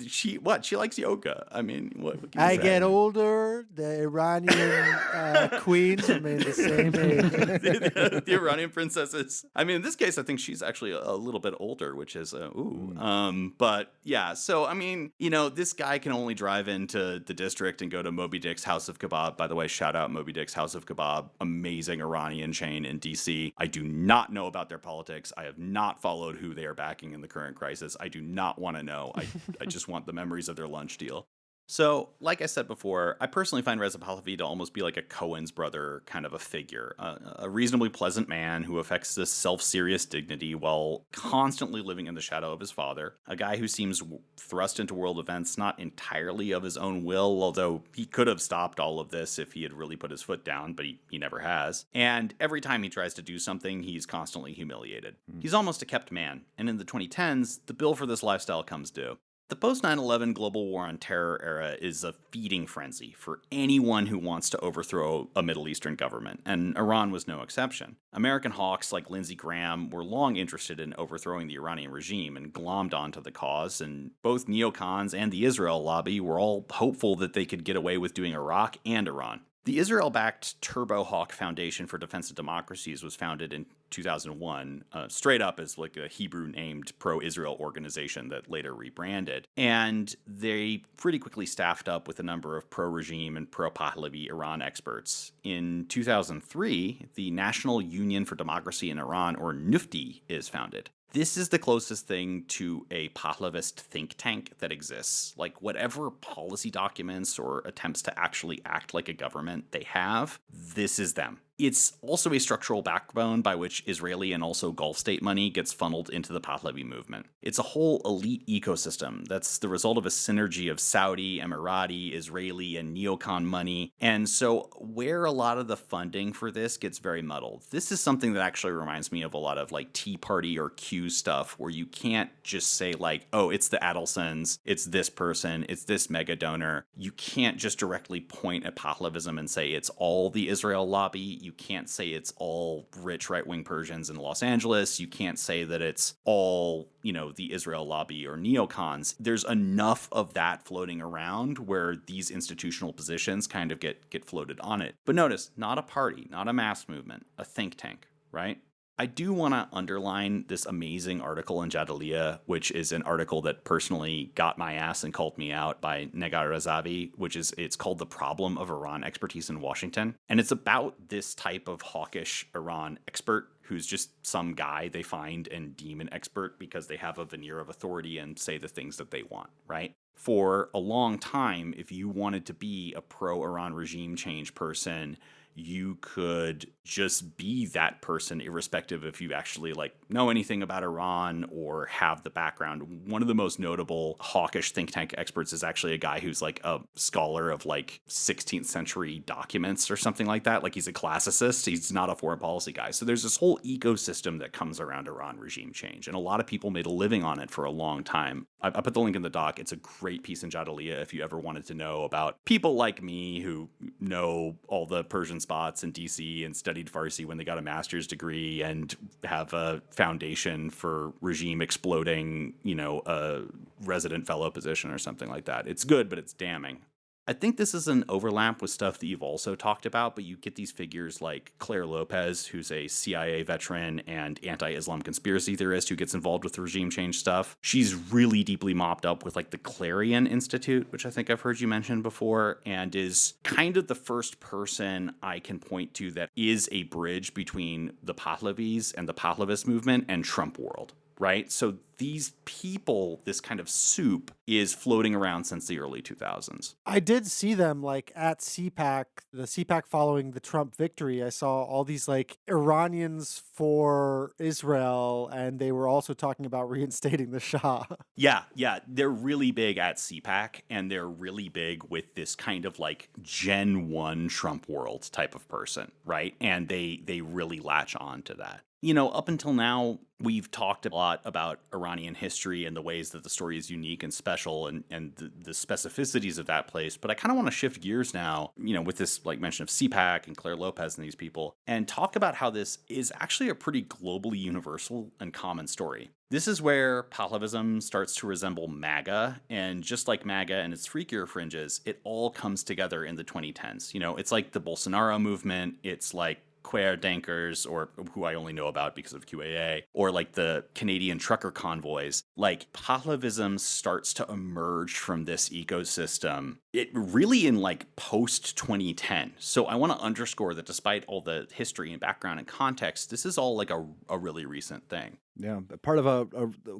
she likes yoga. I mean, what can you say? Get older, the Iranian queens remain the same age. The Iranian princesses. I mean, in this case, I think she's actually a little bit older, which is but yeah. So I mean, you know, this guy can only drive into the district and go to Moby Dick's House of Kebab. By the way, shout out Moby Dick's House of Kebab, amazing Iranian chain in DC. I do not know about their politics. I have not followed who they are backing in the current crisis. I do not want to know. I just want the memories of their lunch deal. So, like I said before, I personally find Reza Pahlavi to almost be like a Cohen's brother kind of a figure. A reasonably pleasant man who affects this self-serious dignity while constantly living in the shadow of his father. A guy who seems thrust into world events not entirely of his own will, although he could have stopped all of this if he had really put his foot down, but he never has. And every time he tries to do something, he's constantly humiliated. He's almost a kept man, and in the 2010s, the bill for this lifestyle comes due. The post-9/11 global war on terror era is a feeding frenzy for anyone who wants to overthrow a Middle Eastern government, and Iran was no exception. American hawks like Lindsey Graham were long interested in overthrowing the Iranian regime and glommed onto the cause, and both neocons and the Israel lobby were all hopeful that they could get away with doing Iraq and Iran. The Israel-backed Turbo Hawk Foundation for Defense of Democracies was founded in 2001, straight up as like a Hebrew-named pro-Israel organization that later rebranded. And they pretty quickly staffed up with a number of pro-regime and pro-Pahlavi Iran experts. In 2003, the National Union for Democracy in Iran, or NUFTI, is founded. This is the closest thing to a Pahlavist think tank that exists. Like, whatever policy documents or attempts to actually act like a government they have, this is them. It's also a structural backbone by which Israeli and also Gulf state money gets funneled into the Pahlavi movement. It's a whole elite ecosystem that's the result of a synergy of Saudi, Emirati, Israeli, and neocon money. And so where a lot of the funding for this gets very muddled. This is something that actually reminds me of a lot of like Tea Party or Q stuff where you can't just say like, oh, it's the Adelsons, it's this person, it's this mega donor. You can't just directly point at Pahlavism and say it's all the Israel lobby. You can't say it's all rich right-wing Persians in Los Angeles. You can't say that it's all, you know, the Israel lobby or neocons. There's enough of that floating around where these institutional positions kind of get floated on it. But notice, not a party, not a mass movement, a think tank, right? I do want to underline this amazing article in Jadaliyya, which is an article that personally got my ass and called me out by Negar Razavi, it's called The Problem of Iran Expertise in Washington. And it's about this type of hawkish Iran expert who's just some guy they find and deem an expert because they have a veneer of authority and say the things that they want, right? For a long time, if you wanted to be a pro-Iran regime change person, you could just be that person irrespective if you actually like know anything about Iran or have the background. One of the most notable hawkish think tank experts is actually a guy who's like a scholar of like 16th century documents or something like that. Like he's a classicist. He's not a foreign policy guy. So there's this whole ecosystem that comes around Iran regime change. And a lot of people made a living on it for a long time. I put the link in the doc. It's a great piece in Jadaliyya if you ever wanted to know about people like me who know all the Persian spots in DC and studied Farsi when they got a master's degree and have a foundation for regime exploding, you know, a resident fellow position or something like that. It's good, but it's damning. I think this is an overlap with stuff that you've also talked about, but you get these figures like Claire Lopez, who's a CIA veteran and anti-Islam conspiracy theorist who gets involved with regime change stuff. She's really deeply mopped up with like the Clarion Institute, which I think I've heard you mention before, and is kind of the first person I can point to that is a bridge between the Pahlavis and the Pahlavist movement and Trump world. Right? So these people, this kind of soup, is floating around since the early 2000s. I did see them like at CPAC, the CPAC following the Trump victory. I saw all these like Iranians for Israel, and they were also talking about reinstating the Shah. Yeah. They're really big at CPAC, and they're really big with this kind of like Gen 1 Trump world type of person, right? And they really latch on to that. You know, up until now, we've talked a lot about Iranian history and the ways that the story is unique and special and the specificities of that place. But I kind of want to shift gears now, you know, with this like mention of CPAC and Claire Lopez and these people, and talk about how this is actually a pretty globally universal and common story. This is where Pahlavism starts to resemble MAGA, and just like MAGA and its freakier fringes, it all comes together in the 2010s. You know, it's like the Bolsonaro movement, it's like Querdenkers, or who I only know about because of QAA, or like the Canadian trucker convoys. Like Pahlavism starts to emerge from this ecosystem, it really in like post 2010. So I want to underscore that despite all the history and background and context, this is all like a really recent thing. Yeah, part of a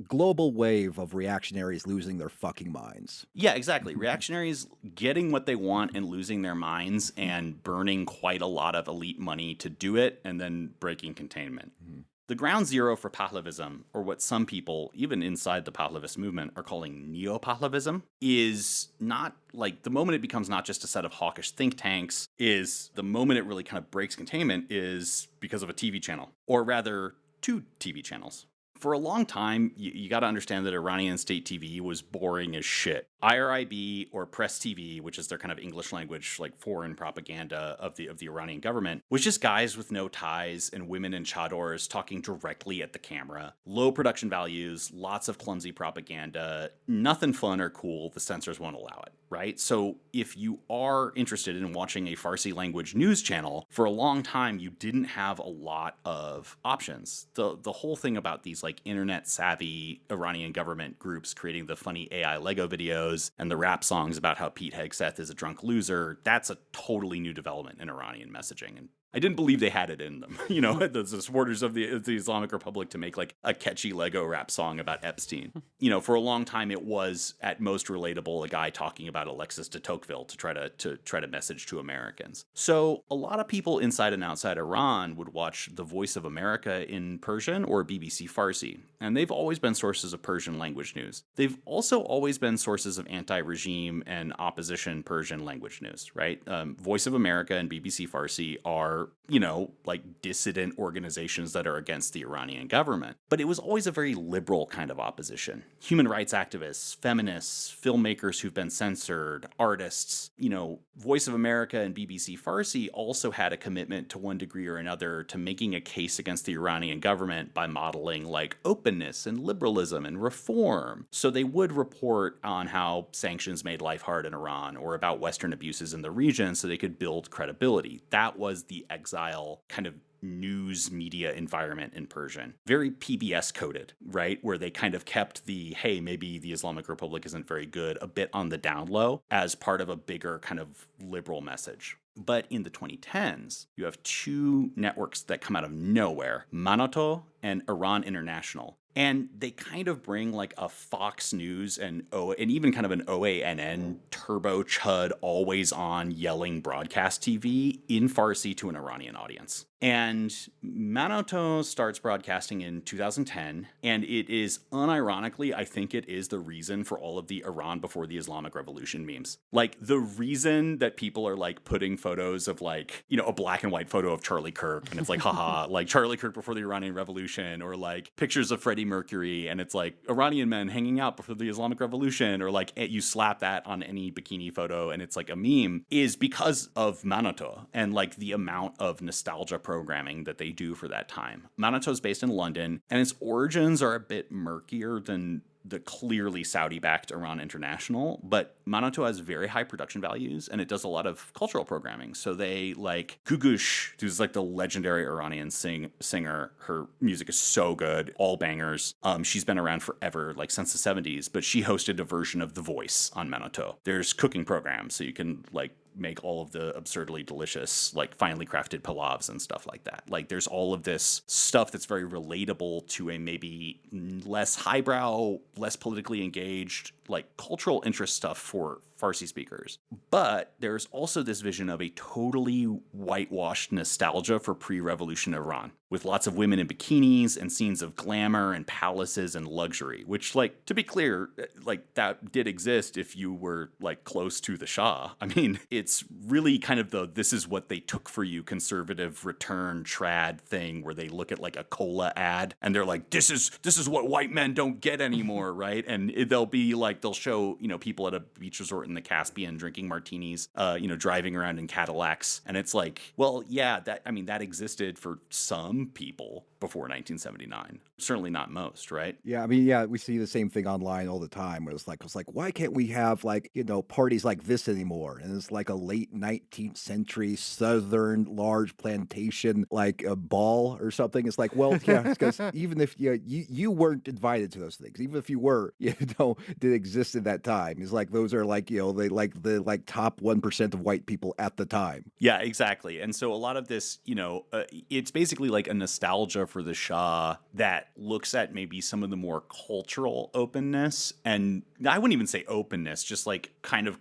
global wave of reactionaries losing their fucking minds. Yeah, exactly. Reactionaries getting what they want and losing their minds and burning quite a lot of elite money to do it and then breaking containment. Mm-hmm. The ground zero for Pahlavism, or what some people, even inside the Pahlavist movement, are calling neo-Pahlavism, is not like the moment it becomes not just a set of hawkish think tanks, is the moment it really kind of breaks containment is because of a TV channel, or rather 2 TV channels. For a long time, you got to understand that Iranian state TV was boring as shit. IRIB, or Press TV, which is their kind of English language, like foreign propaganda of the Iranian government, was just guys with no ties and women in chadors talking directly at the camera. Low production values, lots of clumsy propaganda, nothing fun or cool. The censors won't allow it, right? So if you are interested in watching a Farsi language news channel, for a long time, you didn't have a lot of options. The whole thing about these like internet savvy Iranian government groups creating the funny AI Lego videos and the rap songs about how Pete Hegseth is a drunk loser, that's a totally new development in Iranian messaging. And I didn't believe they had it in them, you know, the supporters of the Islamic Republic to make like a catchy Lego rap song about Epstein. You know, for a long time, it was at most relatable a guy talking about Alexis de Tocqueville to try to message to Americans. So a lot of people inside and outside Iran would watch The Voice of America in Persian or BBC Farsi, and they've always been sources of Persian language news. They've also always been sources of anti-regime and opposition Persian language news, right? Voice of America and BBC Farsi are, you know, like dissident organizations that are against the Iranian government. But it was always a very liberal kind of opposition. Human rights activists, feminists, filmmakers who've been censored, artists. You know, Voice of America and BBC Farsi also had a commitment to one degree or another to making a case against the Iranian government by modeling like openness and liberalism and reform. So they would report on how sanctions made life hard in Iran or about Western abuses in the region so they could build credibility. That was the exile kind of news media environment in Persian. Very PBS coded, right? Where they kind of kept the, hey, maybe the Islamic Republic isn't very good, a bit on the down low as part of a bigger kind of liberal message. But in the 2010s, you have 2 networks that come out of nowhere, Manoto and Iran International. And they kind of bring like a Fox News and even kind of an OANN turbo chud always on yelling broadcast TV in Farsi to an Iranian audience. And Manoto starts broadcasting in 2010, and it is unironically, I think it is the reason for all of the Iran before the Islamic Revolution memes. Like the reason that people are like putting photos of like, you know, a black and white photo of Charlie Kirk, and it's like, haha, like Charlie Kirk before the Iranian Revolution, or like pictures of Freddie Mercury, and it's like Iranian men hanging out before the Islamic Revolution, or like you slap that on any bikini photo and it's like a meme, is because of Manoto and like the amount of nostalgia programming that they do for that time. Manoto is based in London, and its origins are a bit murkier than the clearly Saudi-backed Iran International, but Manoto has very high production values, and it does a lot of cultural programming. So they like Gugush, who's like the legendary Iranian singer. Her music is so good, all bangers. She's been around forever, like since the 70s, but she hosted a version of The Voice on Manoto. There's cooking programs, so you can like make all of the absurdly delicious, like finely crafted palavs and stuff like that. Like there's all of this stuff that's very relatable to a maybe less highbrow, less politically engaged, like cultural interest stuff for Farsi speakers. But there's also this vision of a totally whitewashed nostalgia for pre-revolution Iran, with lots of women in bikinis and scenes of glamour and palaces and luxury, which, like, to be clear, like that did exist if you were like close to the Shah. I mean, it's really kind of the this is what they took for you conservative return trad thing where they look at like a cola ad and they're like, this is what white men don't get anymore, right? And they'll be like, they'll show, you know, people at a beach resort in the Caspian drinking martinis, you know, driving around in Cadillacs. And it's like, well, yeah, that existed for some people before 1979. Certainly not most, right? Yeah, I mean, yeah, we see the same thing online all the time. Where it's like, why can't we have like, you know, parties like this anymore? And it's like a late 19th century Southern large plantation, like a ball or something. It's like, well, yeah, because even if you weren't invited to those things, even if you were, you know, did exist at that time. It's like those are like, you know, they like the like top 1% of white people at the time. Yeah, exactly. And so a lot of this, you know, it's basically like a nostalgia for the Shah that looks at maybe some of the more cultural openness. And I wouldn't even say openness, just like kind of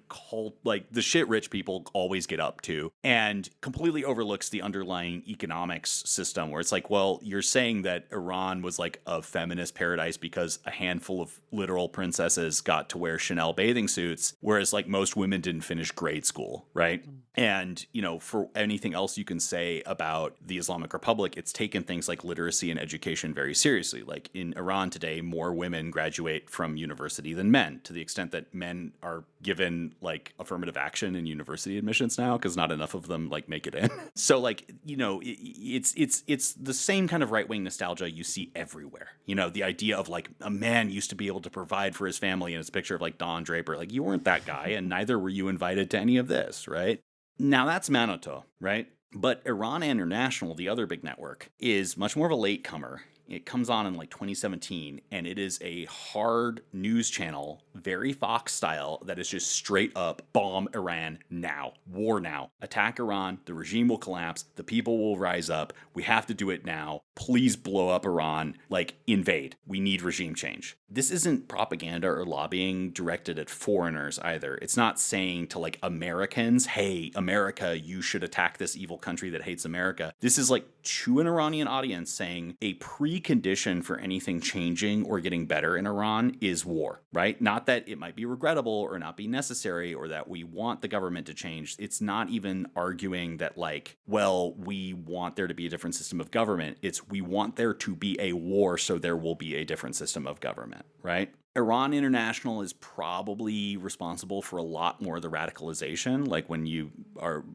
like the shit rich people always get up to, and completely overlooks the underlying economics system where it's like, well, you're saying that Iran was like a feminist paradise because a handful of literal princesses got to wear Chanel bathing suits, whereas like most women didn't finish grade school, right? And, you know, for anything else you can say about the Islamic Republic, it's taken things like literacy and education very seriously. Like in Iran today, more women graduate from university than men, to the extent that men are given like affirmative action in university admissions now because not enough of them like make it in. So like, you know, it's the same kind of right-wing nostalgia you see everywhere. You know, the idea of like a man used to be able to provide for his family, and it's a picture of like Don Draper. Like, you weren't that guy, and neither were you invited to any of this, right? Now that's Manoto, right? But Iran International, the other big network, is much more of a latecomer. It comes on in like 2017, and it is a hard news channel, very Fox style, that is just straight up bomb Iran now, war now, attack Iran, the regime will collapse, the people will rise up, we have to do it now, please blow up Iran, like invade, we need regime change. This isn't propaganda or lobbying directed at foreigners either. It's not saying to like Americans, hey, America, you should attack this evil country that hates America. This is like to an Iranian audience saying a precondition for anything changing or getting better in Iran is war, right? Not that it might be regrettable or not be necessary or that we want the government to change. It's not even arguing that like, well, we want there to be a different system of government. It's we want there to be a war so there will be a different system of government, right? Iran International is probably responsible for a lot more of the radicalization. Like when you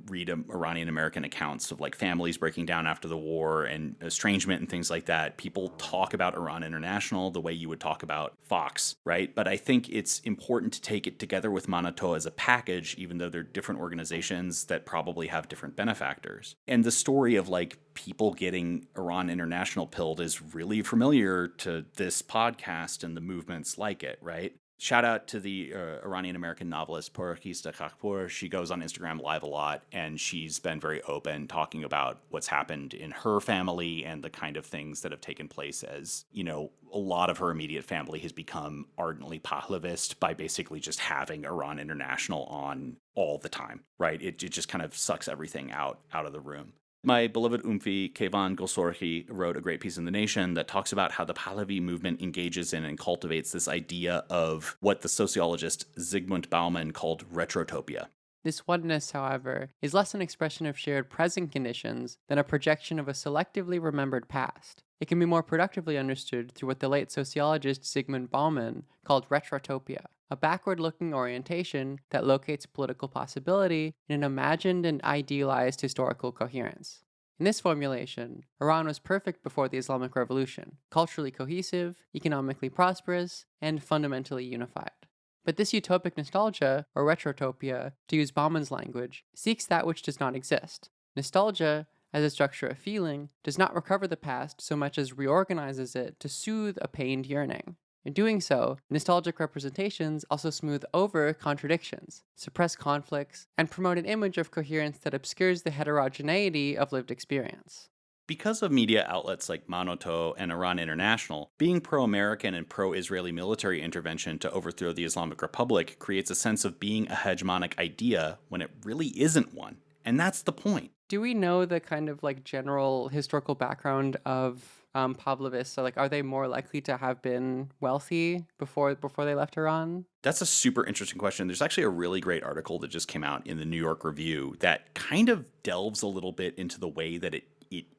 read Iranian American accounts of like families breaking down after the war and estrangement and things like that, people talk about Iran International the way you would talk about Fox, right? But I think it's important to take it together with Manoto as a package, even though they're different organizations that probably have different benefactors. And the story of like people getting Iran International pilled is really familiar to this podcast and the movements like it, right? Shout out to the Iranian-American novelist Porkhista Khakpour. She goes on Instagram Live a lot, and she's been very open talking about what's happened in her family and the kind of things that have taken place as, you know, a lot of her immediate family has become ardently Pahlavist by basically just having Iran International on all the time, right? It just kind of sucks everything out of the room. My beloved Umfi, Keyvan Golsorhi, wrote a great piece in The Nation that talks about how the Pahlavi movement engages in and cultivates this idea of what the sociologist Zygmunt Bauman called retrotopia. This oneness, however, is less an expression of shared present conditions than a projection of a selectively remembered past. It can be more productively understood through what the late sociologist Zygmunt Bauman called retrotopia, a backward-looking orientation that locates political possibility in an imagined and idealized historical coherence. In this formulation, Iran was perfect before the Islamic Revolution, culturally cohesive, economically prosperous, and fundamentally unified. But this utopic nostalgia, or retrotopia, to use Bauman's language, seeks that which does not exist. Nostalgia, as a structure of feeling, does not recover the past so much as reorganizes it to soothe a pained yearning. In doing so, nostalgic representations also smooth over contradictions, suppress conflicts, and promote an image of coherence that obscures the heterogeneity of lived experience. Because of media outlets like Manoto and Iran International, being pro-American and pro-Israeli military intervention to overthrow the Islamic Republic creates a sense of being a hegemonic idea when it really isn't one. And that's the point. Do we know the kind of like general historical background of Pahlavists? So like, are they more likely to have been wealthy before they left Iran? That's a super interesting question. There's actually a really great article that just came out in the New York Review that kind of delves a little bit into the way that it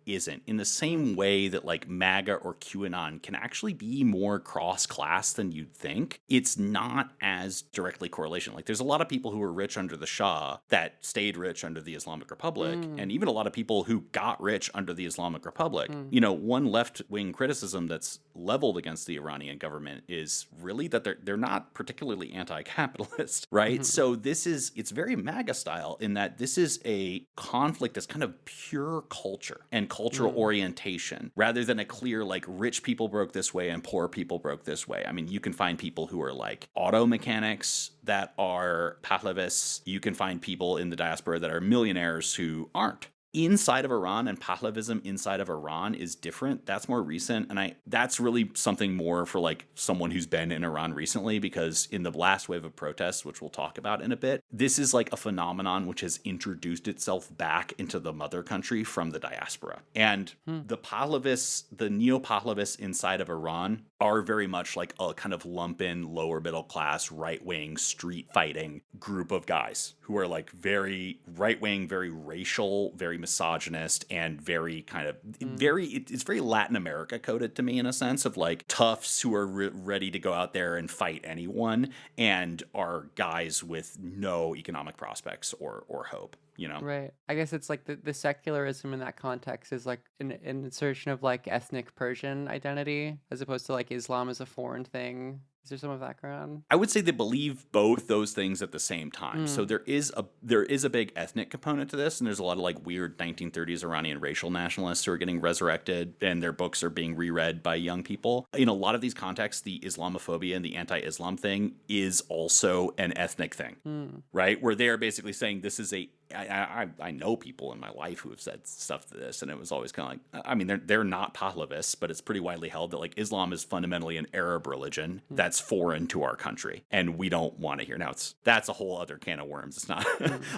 isn't, in the same way that like MAGA or QAnon can actually be more cross-class than you'd think. It's not as directly correlation. Like there's a lot of people who were rich under the Shah that stayed rich under the Islamic Republic, and even a lot of people who got rich under the Islamic Republic. You know, one left-wing criticism that's leveled against the Iranian government is really that they're not particularly anti-capitalist, right? So it's very MAGA style in that this is a conflict that's kind of pure culture and cultural orientation, rather than a clear, like, rich people broke this way and poor people broke this way. I mean, you can find people who are like auto mechanics that are Pahlavists. You can find people in the diaspora that are millionaires who aren't. Inside of Iran, and Pahlavism inside of Iran is different. That's more recent, and that's really something more for like someone who's been in Iran recently, because in the last wave of protests, which we'll talk about in a bit, this is like a phenomenon which has introduced itself back into the mother country from the diaspora. And the Pahlavists, the neo-Pahlavists inside of Iran are very much like a kind of lumpen, lower middle class, right-wing, street fighting group of guys who are like very right-wing, very racial, very misogynist, and very kind of it's very Latin America coded to me, in a sense of like toughs who are ready to go out there and fight anyone, and are guys with no economic prospects or hope. You know? Right. I guess it's like the secularism in that context is like an insertion of like ethnic Persian identity as opposed to like Islam as a foreign thing. Is there some of that ground? I would say they believe both those things at the same time. So there is a big ethnic component to this, and there's a lot of like weird 1930s Iranian racial nationalists who are getting resurrected, and their books are being reread by young people. In a lot of these contexts, the Islamophobia and the anti-Islam thing is also an ethnic thing, right? Where they're basically saying this is I know people in my life who have said stuff to this, and it was always kind of like, I mean, they're not Pahlavists, but it's pretty widely held that like Islam is fundamentally an Arab religion that's foreign to our country, and we don't want to hear. Now that's a whole other can of worms. It's not.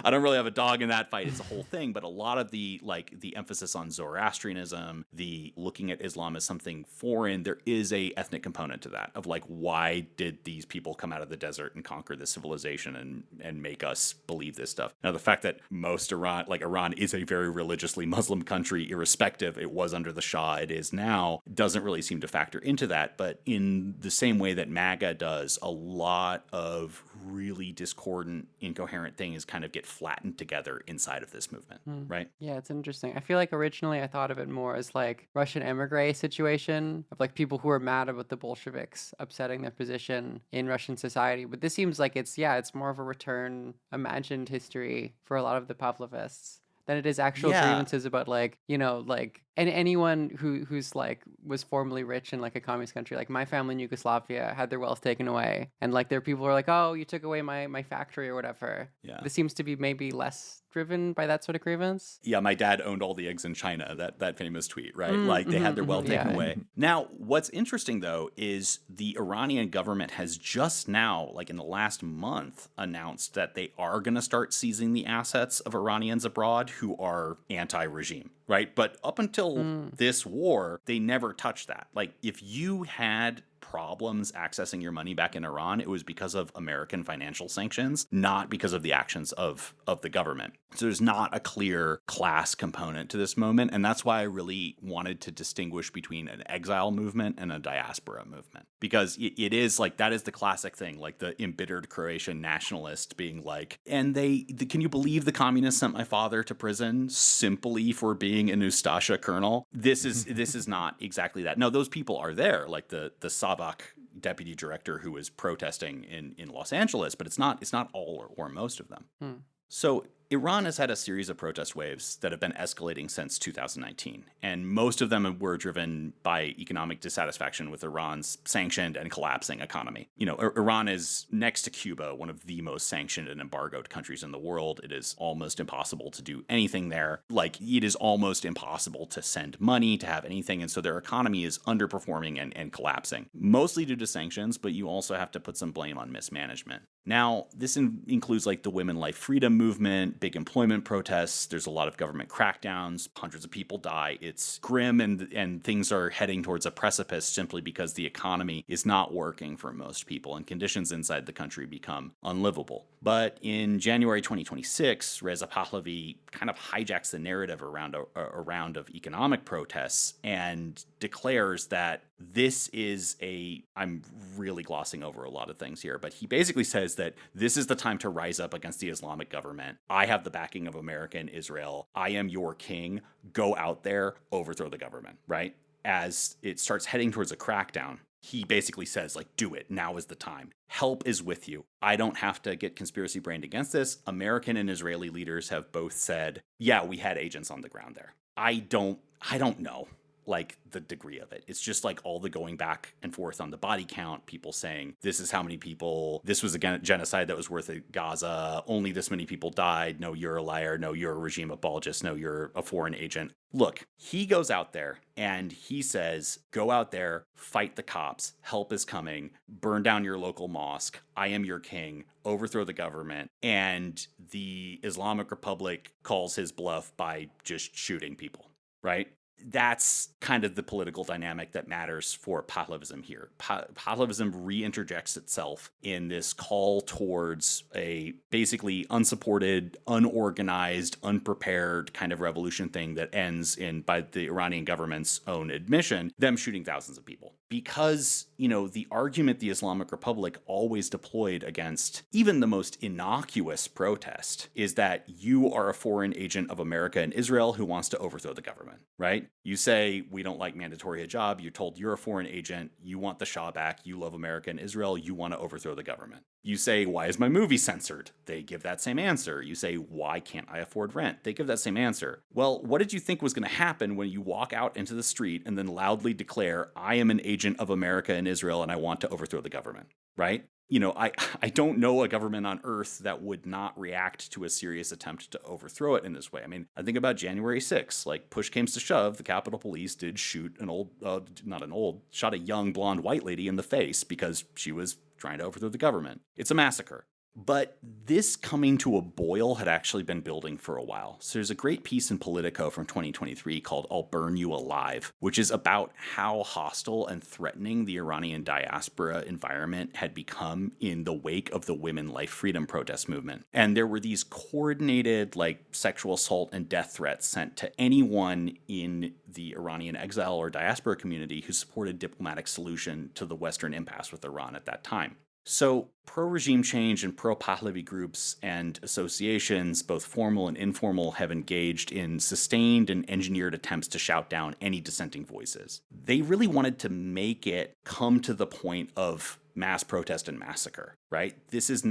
I don't really have a dog in that fight. It's a whole thing, but a lot of the emphasis on Zoroastrianism, the looking at Islam as something foreign, there is a ethnic component to that of like, why did these people come out of the desert and conquer this civilization and make us believe this stuff? Now the fact that most Iran is a very religiously Muslim country, irrespective, it was under the Shah, it is now, doesn't really seem to factor into that. But in the same way that MAGA does, a lot of really discordant, incoherent things kind of get flattened together inside of this movement, right? Yeah, it's interesting. I feel like originally I thought of it more as like Russian emigre situation of like people who are mad about the Bolsheviks upsetting their position in Russian society. But this seems like it's more of a return imagined history for a lot of the Pahlavists than it is actual grievances about like, you know, like, and anyone who's like was formerly rich in like a communist country, like my family in Yugoslavia had their wealth taken away, and like there are people who are like, oh, you took away my factory or whatever. Yeah, this seems to be maybe less driven by that sort of grievance. Yeah, my dad owned all the eggs in China, that famous tweet, right? Like they had their wealth taken away. Now, what's interesting though is the Iranian government has just now, like in the last month, announced that they are going to start seizing the assets of Iranians abroad who are anti-regime, right? But up until this war, they never touched that. Like if you had problems accessing your money back in Iran, it was because of American financial sanctions, not because of the actions of the government. So there's not a clear class component to this moment, and that's why I really wanted to distinguish between an exile movement and a diaspora movement, because it is like, that is the classic thing, like the embittered Croatian nationalist being like, and can you believe the communists sent my father to prison simply for being an Ustasha colonel? This is not exactly that. No, those people are there, like the Savak deputy director who was protesting in Los Angeles, but it's not all or most of them. So Iran has had a series of protest waves that have been escalating since 2019, and most of them were driven by economic dissatisfaction with Iran's sanctioned and collapsing economy. Iran is, next to Cuba, one of the most sanctioned and embargoed countries in the world. It is almost impossible to do anything there. It is almost impossible to send money, to have anything, and so their economy is underperforming and collapsing, mostly due to sanctions, but you also have to put some blame on mismanagement. Now, this includes the women life freedom movement, big employment protests. There's a lot of government crackdowns. Hundreds of people die. It's grim, and things are heading towards a precipice simply because the economy is not working for most people and conditions inside the country become unlivable. But in January 2026, Reza Pahlavi kind of hijacks the narrative around a round of economic protests and declares that this is I'm really glossing over a lot of things here, but he basically says that this is the time to rise up against the Islamic government. I have the backing of America and Israel. I am your king. Go out there, overthrow the government, right? As it starts heading towards a crackdown, he basically says, do it. Now is the time. Help is with you. I don't have to get conspiracy brained against this. American and Israeli leaders have both said, yeah, we had agents on the ground there. I don't know the degree of it. It's just all the going back and forth on the body count, people saying this is how many people, this was a genocide that was worth at Gaza, only this many people died, no, you're a liar, no, you're a regime apologist, no, you're a foreign agent. Look, he goes out there and he says, go out there, fight the cops, help is coming, burn down your local mosque, I am your king, overthrow the government, and the Islamic Republic calls his bluff by just shooting people, right? That's kind of the political dynamic that matters for Pahlavism here. Pahlavism reinterjects itself in this call towards a basically unsupported, unorganized, unprepared kind of revolution thing that ends in, by the Iranian government's own admission, them shooting thousands of people. Because, the argument the Islamic Republic always deployed against even the most innocuous protest is that you are a foreign agent of America and Israel who wants to overthrow the government, right? You say, we don't like mandatory hijab. You're told you're a foreign agent. You want the Shah back. You love America and Israel. You want to overthrow the government. You say, why is my movie censored? They give that same answer. You say, why can't I afford rent? They give that same answer. Well, what did you think was going to happen when you walk out into the street and then loudly declare, I am an agent of America and Israel and I want to overthrow the government, right? I don't know a government on earth that would not react to a serious attempt to overthrow it in this way. I mean, I think about January 6th, push came to shove, the Capitol Police did shoot shot a young blonde white lady in the face because she was trying to overthrow the government. It's a massacre. But this coming to a boil had actually been building for a while. So there's a great piece in Politico from 2023 called I'll Burn You Alive, which is about how hostile and threatening the Iranian diaspora environment had become in the wake of the women life freedom protest movement. And there were these coordinated sexual assault and death threats sent to anyone in the Iranian exile or diaspora community who supported diplomatic solution to the Western impasse with Iran at that time. So pro-regime change and pro-Pahlavi groups and associations, both formal and informal, have engaged in sustained and engineered attempts to shout down any dissenting voices. They really wanted to make it come to the point of mass protest and massacre, right? This is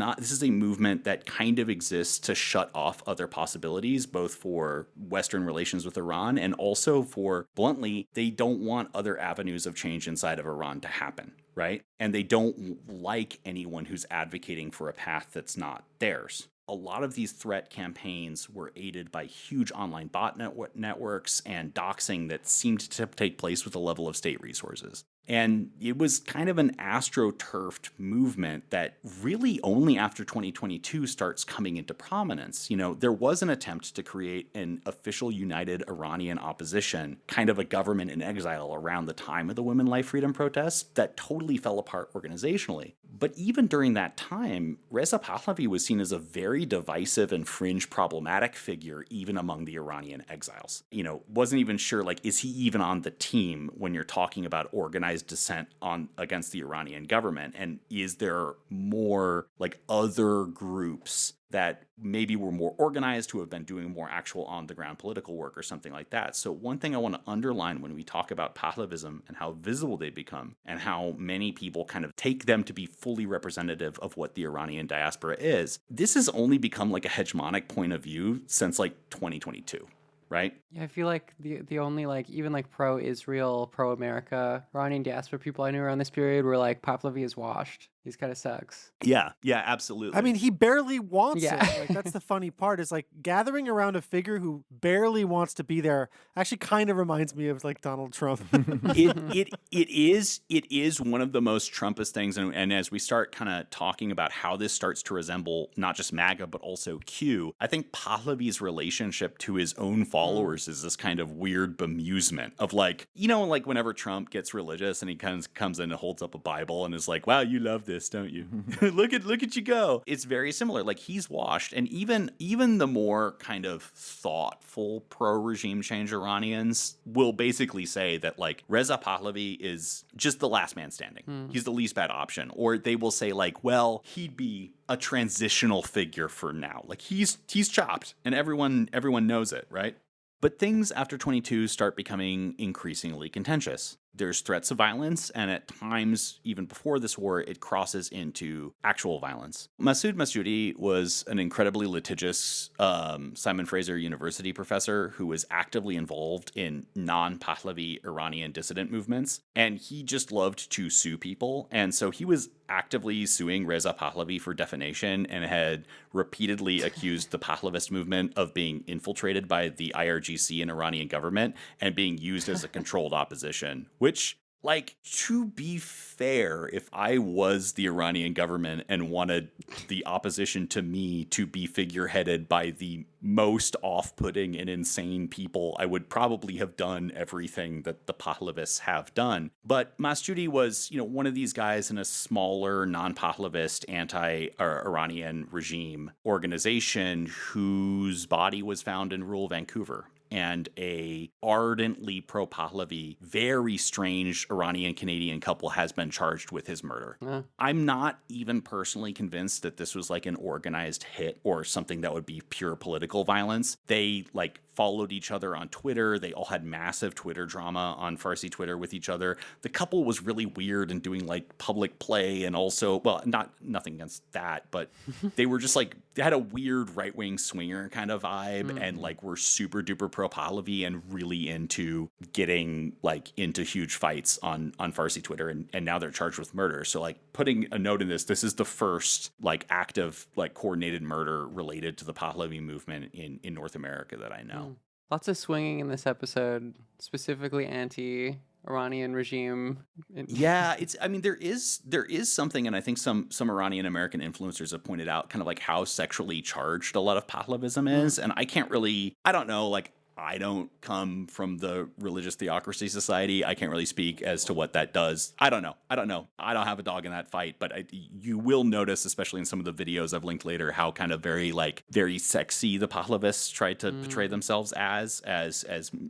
a movement that kind of exists to shut off other possibilities, both for Western relations with Iran and also for, bluntly, they don't want other avenues of change inside of Iran to happen, right? And they don't like anyone who's advocating for a path that's not theirs. A lot of these threat campaigns were aided by huge online bot networks and doxxing that seemed to take place with a level of state resources. And it was kind of an astroturfed movement that really only after 2022 starts coming into prominence. There was an attempt to create an official united Iranian opposition, kind of a government in exile around the time of the women life freedom protests that totally fell apart organizationally. But even during that time, Reza Pahlavi was seen as a very divisive and fringe problematic figure, even among the Iranian exiles. Wasn't even sure, is he even on the team when you're talking about organizing organized dissent on against the Iranian government? And is there more like other groups that maybe were more organized, who have been doing more actual on-the-ground political work or something like that? So one thing I want to underline when we talk about Pahlavism and how visible they become and how many people kind of take them to be fully representative of what the Iranian diaspora is, this has only become like a hegemonic point of view since like 2022. Right? Yeah, I feel like the only like even like pro-Israel, pro-America Iranian diaspora people I knew around this period were like Pahlavi is washed. He's kind of sucks. Yeah, absolutely. I mean, he barely wants Yeah. it. Like, that's the funny part, is like gathering around a figure who barely wants to be there actually kind of reminds me of like Donald Trump. it is one of the most Trumpist things, and as we start kind of talking about how this starts to resemble not just MAGA but also Q, I think Pahlavi's relationship to his own followers is this kind of weird bemusement of like, like whenever Trump gets religious and he comes in and holds up a Bible and is like, wow, you love this, don't you? look at you go. It's very similar. Like, he's washed, and even the more kind of thoughtful pro-regime change Iranians will basically say that like Reza Pahlavi is just the last man standing. He's the least bad option. Or they will say like, well, he'd be a transitional figure for now. Like he's chopped, and everyone knows it, right? But things after 22 start becoming increasingly contentious. There's threats of violence, and at times, even before this war, it crosses into actual violence. Masoud Masjoudi was an incredibly litigious Simon Fraser University professor who was actively involved in non-Pahlavi Iranian dissident movements, and he just loved to sue people. And so he was actively suing Reza Pahlavi for defamation and had repeatedly accused the Pahlavist movement of being infiltrated by the IRGC and Iranian government and being used as a controlled opposition. Which, like, to be fair, if I was the Iranian government and wanted the opposition to me to be figureheaded by the most off-putting and insane people, I would probably have done everything that the Pahlavists have done. But Masjoudi was, one of these guys in a smaller, non-Pahlavist, anti-Iranian regime organization whose body was found in rural Vancouver. And a ardently pro-Pahlavi, very strange Iranian-Canadian couple has been charged with his murder. I'm not even personally convinced that this was like an organized hit or something that would be pure political violence. They like followed each other on Twitter. They all had massive Twitter drama on Farsi Twitter with each other. The couple was really weird and doing like public play, and also, well, nothing against that, but they were just like, they had a weird right-wing swinger kind of vibe and like were super duper pro-Pahlavi and really into getting like into huge fights on Farsi Twitter, and now they're charged with murder. So like putting a note in this is the first like active like coordinated murder related to the Pahlavi movement in North America that I know. Lots of swinging in this episode, specifically anti-Iranian regime. Yeah, there is something, and I think some Iranian American influencers have pointed out kind of like how sexually charged a lot of Pahlavism is, and I don't know, like, I don't come from the Religious Theocracy Society. I can't really speak as to what that does. I don't know. I don't have a dog in that fight, but you will notice, especially in some of the videos I've linked later, how kind of very sexy the Pahlavists try to portray themselves as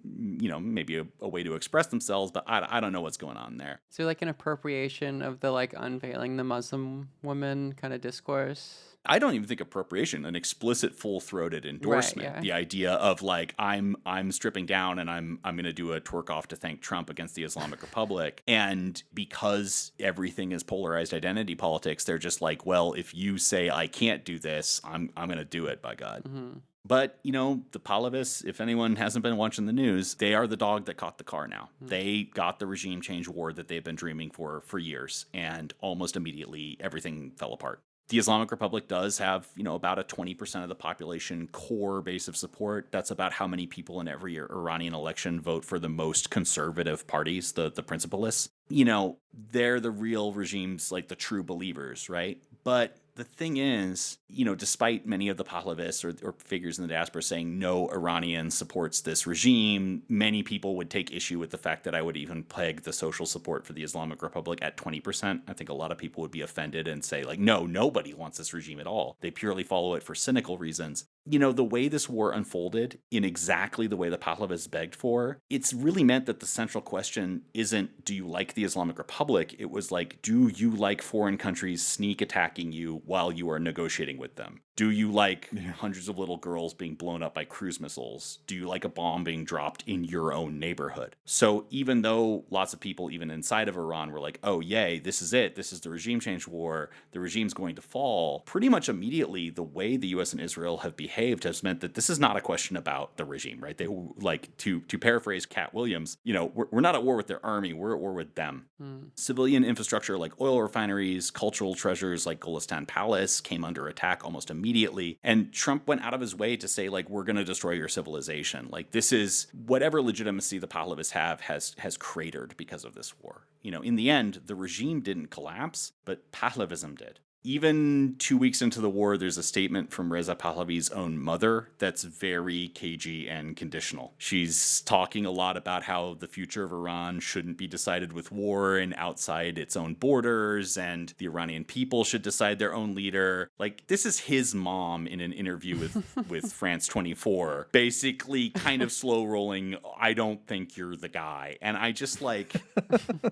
maybe a way to express themselves, but I don't know what's going on there. So like an appropriation of the like unveiling the Muslim woman kind of discourse. I don't even think appropriation, an explicit full-throated endorsement. Right, yeah. The idea of like, I'm stripping down and I'm going to do a twerk off to thank Trump against the Islamic Republic. And because everything is polarized identity politics, they're just like, well, if you say I can't do this, I'm going to do it, by God. Mm-hmm. But, the Pahlavists, if anyone hasn't been watching the news, they are the dog that caught the car now. Mm-hmm. They got the regime change war that they've been dreaming for years, and almost immediately everything fell apart. The Islamic Republic does have, about a 20% of the population core base of support. That's about how many people in every Iranian election vote for the most conservative parties, the principalists. They're the real regimes, like the true believers, right? But the thing is, despite many of the Pahlavists or figures in the diaspora saying no Iranian supports this regime, many people would take issue with the fact that I would even peg the social support for the Islamic Republic at 20%. I think a lot of people would be offended and say, like, no, nobody wants this regime at all. They purely follow it for cynical reasons. the way this war unfolded in exactly the way the Pahlavis begged for, it's really meant that the central question isn't, do you like the Islamic Republic? It was like, do you like foreign countries sneak attacking you while you are negotiating with them? Do you like hundreds of little girls being blown up by cruise missiles? Do you like a bomb being dropped in your own neighborhood? So even though lots of people, even inside of Iran, were like, oh, yay, this is it. This is the regime change war. The regime's going to fall. Pretty much immediately, the way the U.S. and Israel have behaved has meant that this is not a question about the regime, right? They like, to paraphrase Cat Williams, we're not at war with their army. We're at war with them. Civilian infrastructure like oil refineries, cultural treasures like Golistan Palace came under attack almost immediately. And Trump went out of his way to say, like, we're going to destroy your civilization. Like, this is whatever legitimacy the Pahlavis have has cratered because of this war. In the end, the regime didn't collapse, but Pahlavism did. Even 2 weeks into the war, there's a statement from Reza Pahlavi's own mother that's very cagey and conditional. She's talking a lot about how the future of Iran shouldn't be decided with war and outside its own borders, and the Iranian people should decide their own leader. Like, this is his mom in an interview with France 24, basically kind of slow rolling, I don't think you're the guy. And I just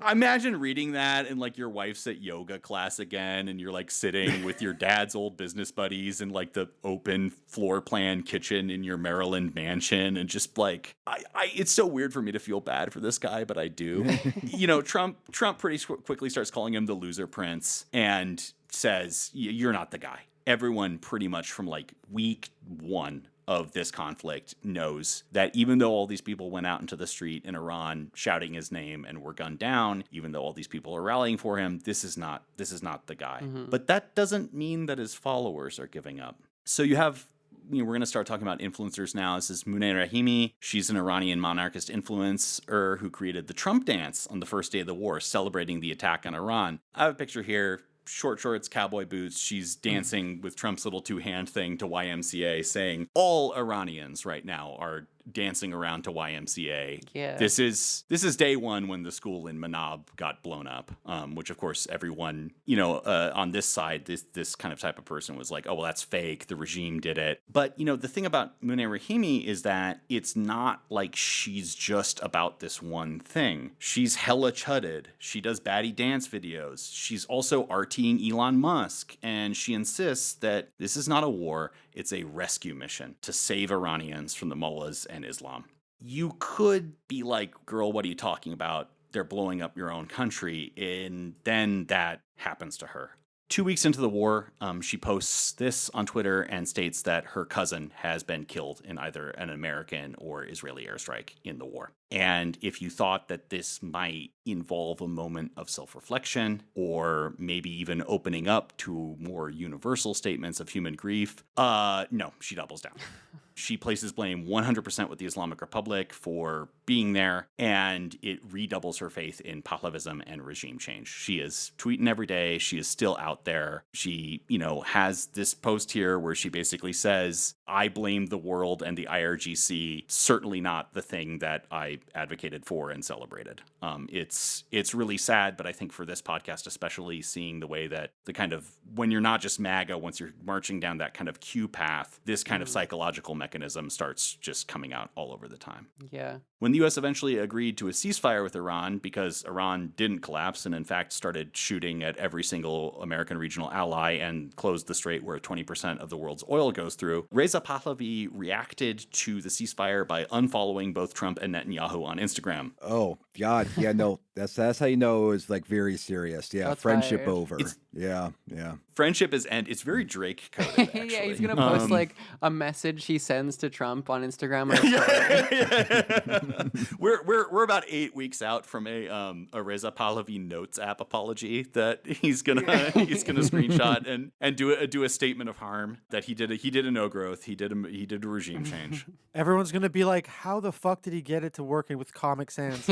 imagine reading that and like your wife's at yoga class again and you're like sitting with your dad's old business buddies in like the open floor plan kitchen in your Maryland mansion, and just like it's so weird for me to feel bad for this guy, but I do. Trump pretty quickly starts calling him the loser prince and says, you're not the guy. Everyone pretty much from like week one of this conflict knows that even though all these people went out into the street in Iran shouting his name and were gunned down, even though all these people are rallying for him, this is not the guy. But that doesn't mean that his followers are giving up. So you have we're going to start talking about influencers now. This is Muneh Rahimi. She's an Iranian monarchist influencer who created the Trump dance on the first day of the war, celebrating the attack on Iran. I have a picture here. Short shorts, cowboy boots. She's dancing with Trump's little two-hand thing to YMCA, saying all Iranians right now are dancing around to YMCA. Yeah. This is day one when the school in Manab got blown up, which of course everyone, on this side, this kind of type of person was like, oh, well, that's fake. The regime did it. But, the thing about Muneh Rahimi is that it's not like she's just about this one thing. She's hella chudded. She does baddie dance videos. She's also RTing Elon Musk. And she insists that this is not a war. It's a rescue mission to save Iranians from the mullahs and Islam. You could be like, girl, what are you talking about? They're blowing up your own country. And then that happens to her. 2 weeks into the war, she posts this on Twitter and states that her cousin has been killed in either an American or Israeli airstrike in the war. And if you thought that this might involve a moment of self-reflection or maybe even opening up to more universal statements of human grief, no, she doubles down. She places blame 100% with the Islamic Republic for being there, and it redoubles her faith in Pahlavism and regime change. She is tweeting every day. She is still out there. She, has this post here where she basically says, I blame the world and the IRGC, certainly not the thing that I advocated for and celebrated. It's really sad, but I think for this podcast, especially seeing the way that the kind of, when you're not just MAGA, once you're marching down that kind of Q path, this kind of psychological mechanism starts just coming out all over the time. Yeah. When the U.S. eventually agreed to a ceasefire with Iran, because Iran didn't collapse and in fact started shooting at every single American regional ally and closed the strait where 20% of the world's oil goes through, Reza Pahlavi reacted to the ceasefire by unfollowing both Trump and Netanyahu on Instagram. Oh, God. Yeah, no, that's how you know it's like very serious. Yeah, Shots friendship fired. over. Yeah. Friendship is end. It's very Drake coded, actually. Yeah, he's gonna post like a message he sends to Trump on Instagram. Or We're about 8 weeks out from a Reza Pahlavi notes app apology that he's gonna screenshot and do a statement of harm that he did a no growth. He did a regime change. Everyone's going to be like, how the fuck did he get it to working with Comic Sans?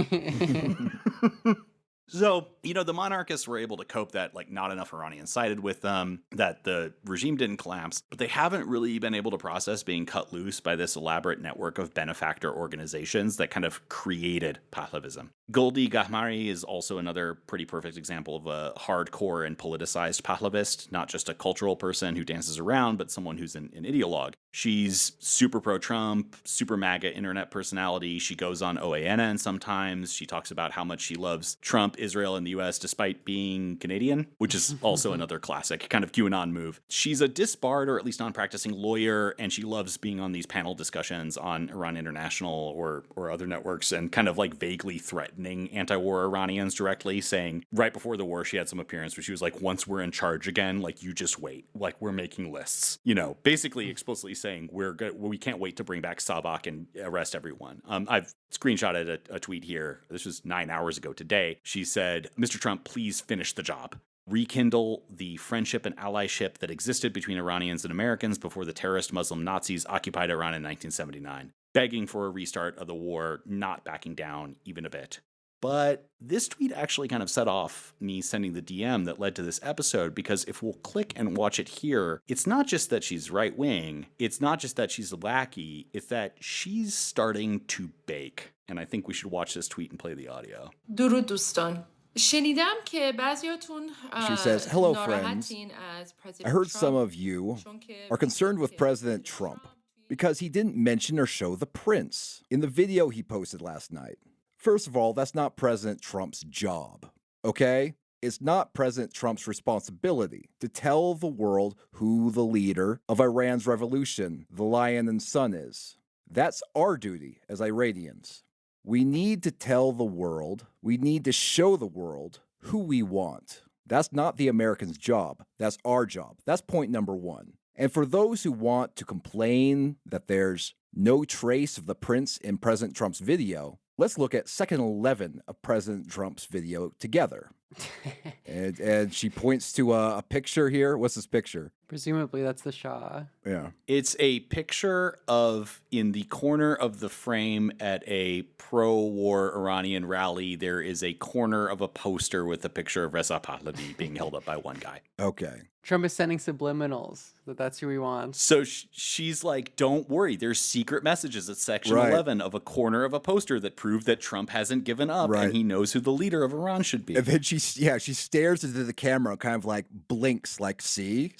So, the monarchists were able to cope that like not enough Iranians sided with them, that the regime didn't collapse, but they haven't really been able to process being cut loose by this elaborate network of benefactor organizations that kind of created Pahlavism. Goldi Gahmari is also another pretty perfect example of a hardcore and politicized Pahlavist, not just a cultural person who dances around, but someone who's an ideologue. She's super pro-Trump, super MAGA internet personality. She goes on OANN sometimes. She talks about how much she loves Trump, Israel, and the US despite being Canadian, which is also another classic kind of QAnon move. She's a disbarred or at least non-practicing lawyer, and she loves being on these panel discussions on Iran International or other networks and kind of like vaguely threatening anti-war Iranians directly, saying right before the war she had some appearance where she was like, once we're in charge again, like you just wait, like we're making lists, basically explicitly saying we can't wait to bring back Savak and arrest everyone. I've screenshotted a tweet here. This was 9 hours ago today. She said, "Mr. Trump, please finish the job. Rekindle the friendship and allyship that existed between Iranians and Americans before the terrorist Muslim Nazis occupied Iran in 1979. Begging for a restart of the war, not backing down even a bit." But this tweet actually kind of set off me sending the DM that led to this episode, because if we'll click and watch it here, it's not just that she's right-wing, it's not just that she's a lackey, it's that she's starting to bake. And I think we should watch this tweet and play the audio. درود دوستان. شنیدم که بعضیاتون She says, "Hello, friends. I heard some of you are concerned with President Trump because he didn't mention or show the prince in the video he posted last night. First of all, that's not President Trump's job, okay? It's not President Trump's responsibility to tell the world who the leader of Iran's revolution, the Lion and Sun, is. That's our duty as Iranians. We need to tell the world, we need to show the world who we want. That's not the Americans' job. That's our job. That's point number one. And for those who want to complain that there's no trace of the prince in President Trump's video, let's look at second 11 of President Trump's video together." and she points to a picture here. What's this picture? Presumably that's the Shah. Yeah. It's a picture of, in the corner of the frame at a pro-war Iranian rally, there is a corner of a poster with a picture of Reza Pahlavi being held up by one guy. Okay. Trump is sending subliminals that's who he wants. So she's like, don't worry, there's secret messages at section Right. 11 of a corner of a poster that prove that Trump hasn't given up Right. and he knows who the leader of Iran should be. And then she stares into the camera, kind of like blinks, like, see,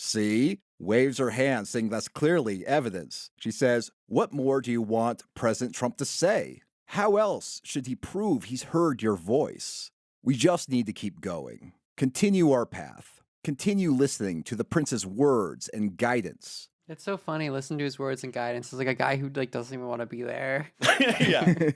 waves her hand, saying that's clearly evidence. She says, "What more do you want President Trump to say? How else should he prove he's heard your voice? We just need to keep going. Continue our path. Continue listening to the prince's words and guidance." It's so funny. Listen to his words and guidance. It's like a guy who doesn't even want to be there. Yeah.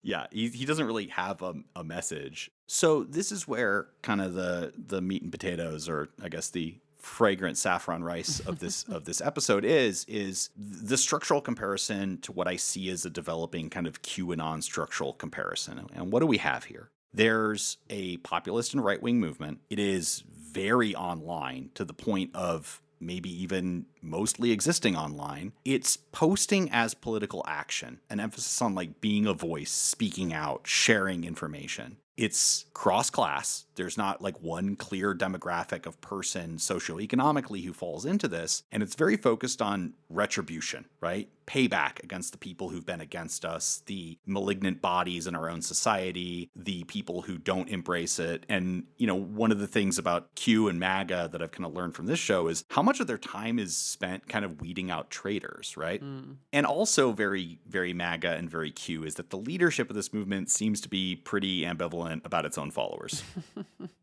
Yeah, he doesn't really have a message. So this is where kind of the meat and potatoes, or I guess the fragrant saffron rice of this episode is the structural comparison to what I see as a developing kind of QAnon structural comparison. And what do we have here? There's a populist and right-wing movement. It is very online, to the point of maybe even mostly existing online. It's posting as political action, an emphasis on like being a voice, speaking out, sharing information. It's cross-class. There's not like one clear demographic of person socioeconomically who falls into this. And it's very focused on retribution, right? Payback against the people who've been against us, the malignant bodies in our own society, the people who don't embrace it. And, one of the things about Q and MAGA that I've kind of learned from this show is how much of their time is spent kind of weeding out traitors, right? And also very, very MAGA and very Q is that the leadership of this movement seems to be pretty ambivalent about its own followers.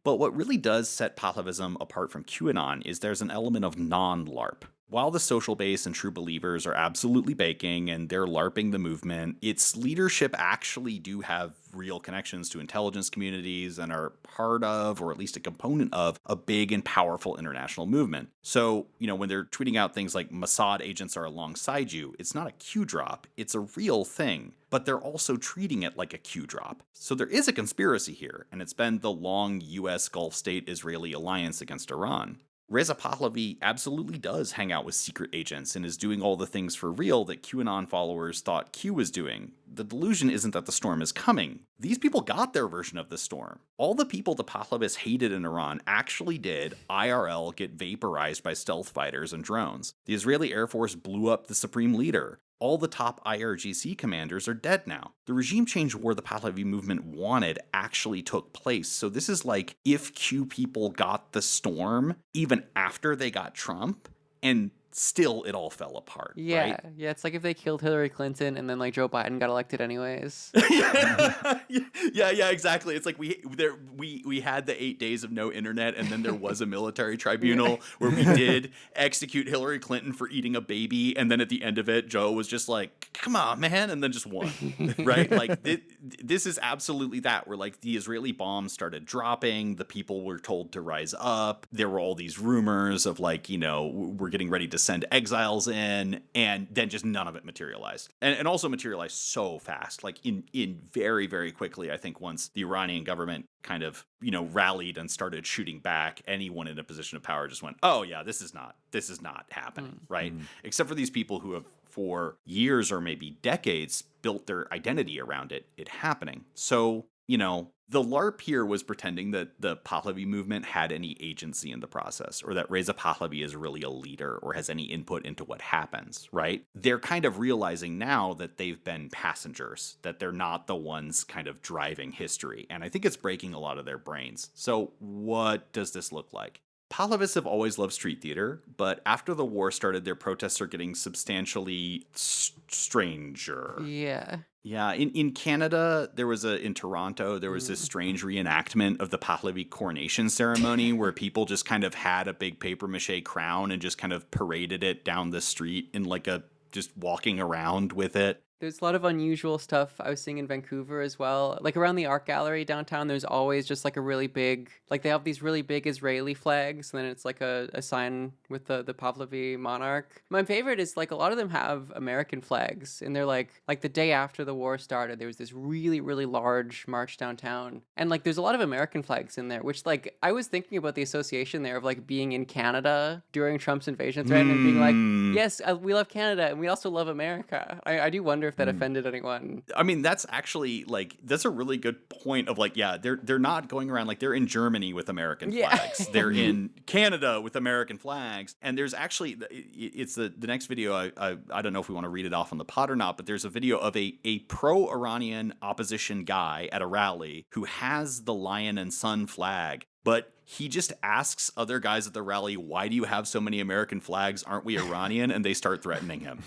But what really does set Pahlavism apart from QAnon is there's an element of non-LARP. While the social base and true believers are absolutely baking and they're LARPing the movement, its leadership actually do have real connections to intelligence communities and are part of, or at least a component of, a big and powerful international movement. So, when they're tweeting out things like Mossad agents are alongside you, it's not a Q drop, it's a real thing. But they're also treating it like a Q drop. So there is a conspiracy here, and it's been the long US Gulf state-Israeli alliance against Iran. Reza Pahlavi absolutely does hang out with secret agents and is doing all the things for real that QAnon followers thought Q was doing. the delusion isn't that the storm is coming. These people got their version of the storm. All the people the Pahlavis hated in Iran actually did IRL get vaporized by stealth fighters and drones. The Israeli Air Force blew up the supreme leader. All the top IRGC commanders are dead now. The regime change war the Pahlavi movement wanted actually took place. So this is like if Q people got the storm even after they got Trump, and still it all fell apart. Yeah, right? yeah. It's like if they killed Hillary Clinton and then like Joe Biden got elected anyways. yeah, exactly. It's like we had the 8 days of no internet, and then there was a military tribunal where we did execute Hillary Clinton for eating a baby, and then at the end of it, Joe was just like, "Come on, man," and then just won. Right? Like this is absolutely that. Where like the Israeli bombs started dropping, the people were told to rise up. There were all these rumors of like, you know, we're getting ready to send exiles in, and then just none of it materialized, and also materialized so fast, like in very, very quickly. I think once the Iranian government kind of, you know, rallied and started shooting back, anyone in a position of power just went, oh yeah, this is not happening, right? Except for these people who have for years or maybe decades built their identity around it happening. So, you know, the LARP here was pretending that the Pahlavi movement had any agency in the process, or that Reza Pahlavi is really a leader or has any input into what happens, right? They're kind of realizing now that they've been passengers, that they're not the ones kind of driving history. And I think it's breaking a lot of their brains. So what does this look like? Pahlavists have always loved street theater, but after the war started, their protests are getting substantially stranger. Yeah. Yeah, in Canada, in Toronto, there was this strange reenactment of the Pahlavi coronation ceremony where people just kind of had a big papier-mâché crown and just kind of paraded it down the street in like just walking around with it. There's a lot of unusual stuff I was seeing in Vancouver as well. Like around the art gallery downtown, there's always just like a really big, like they have these really big Israeli flags, and then it's like a sign with the Pahlavi monarch. My favorite is like a lot of them have American flags, and they're like the day after the war started, there was this really, really large march downtown. And like there's a lot of American flags in there, which like I was thinking about the association there of like being in Canada during Trump's invasion threat and being like, yes, we love Canada and we also love America. I do wonder if that offended anyone. I mean, that's actually like, that's a really good point of like, yeah, they're not going around like they're in Germany with American flags. They're in Canada with American flags. And there's actually, it's the next video. I don't know if we want to read it off on the pod or not, but there's a video of a pro-Iranian opposition guy at a rally who has the lion and sun flag, but he just asks other guys at the rally, why do you have so many American flags? Aren't we Iranian? And they start threatening him.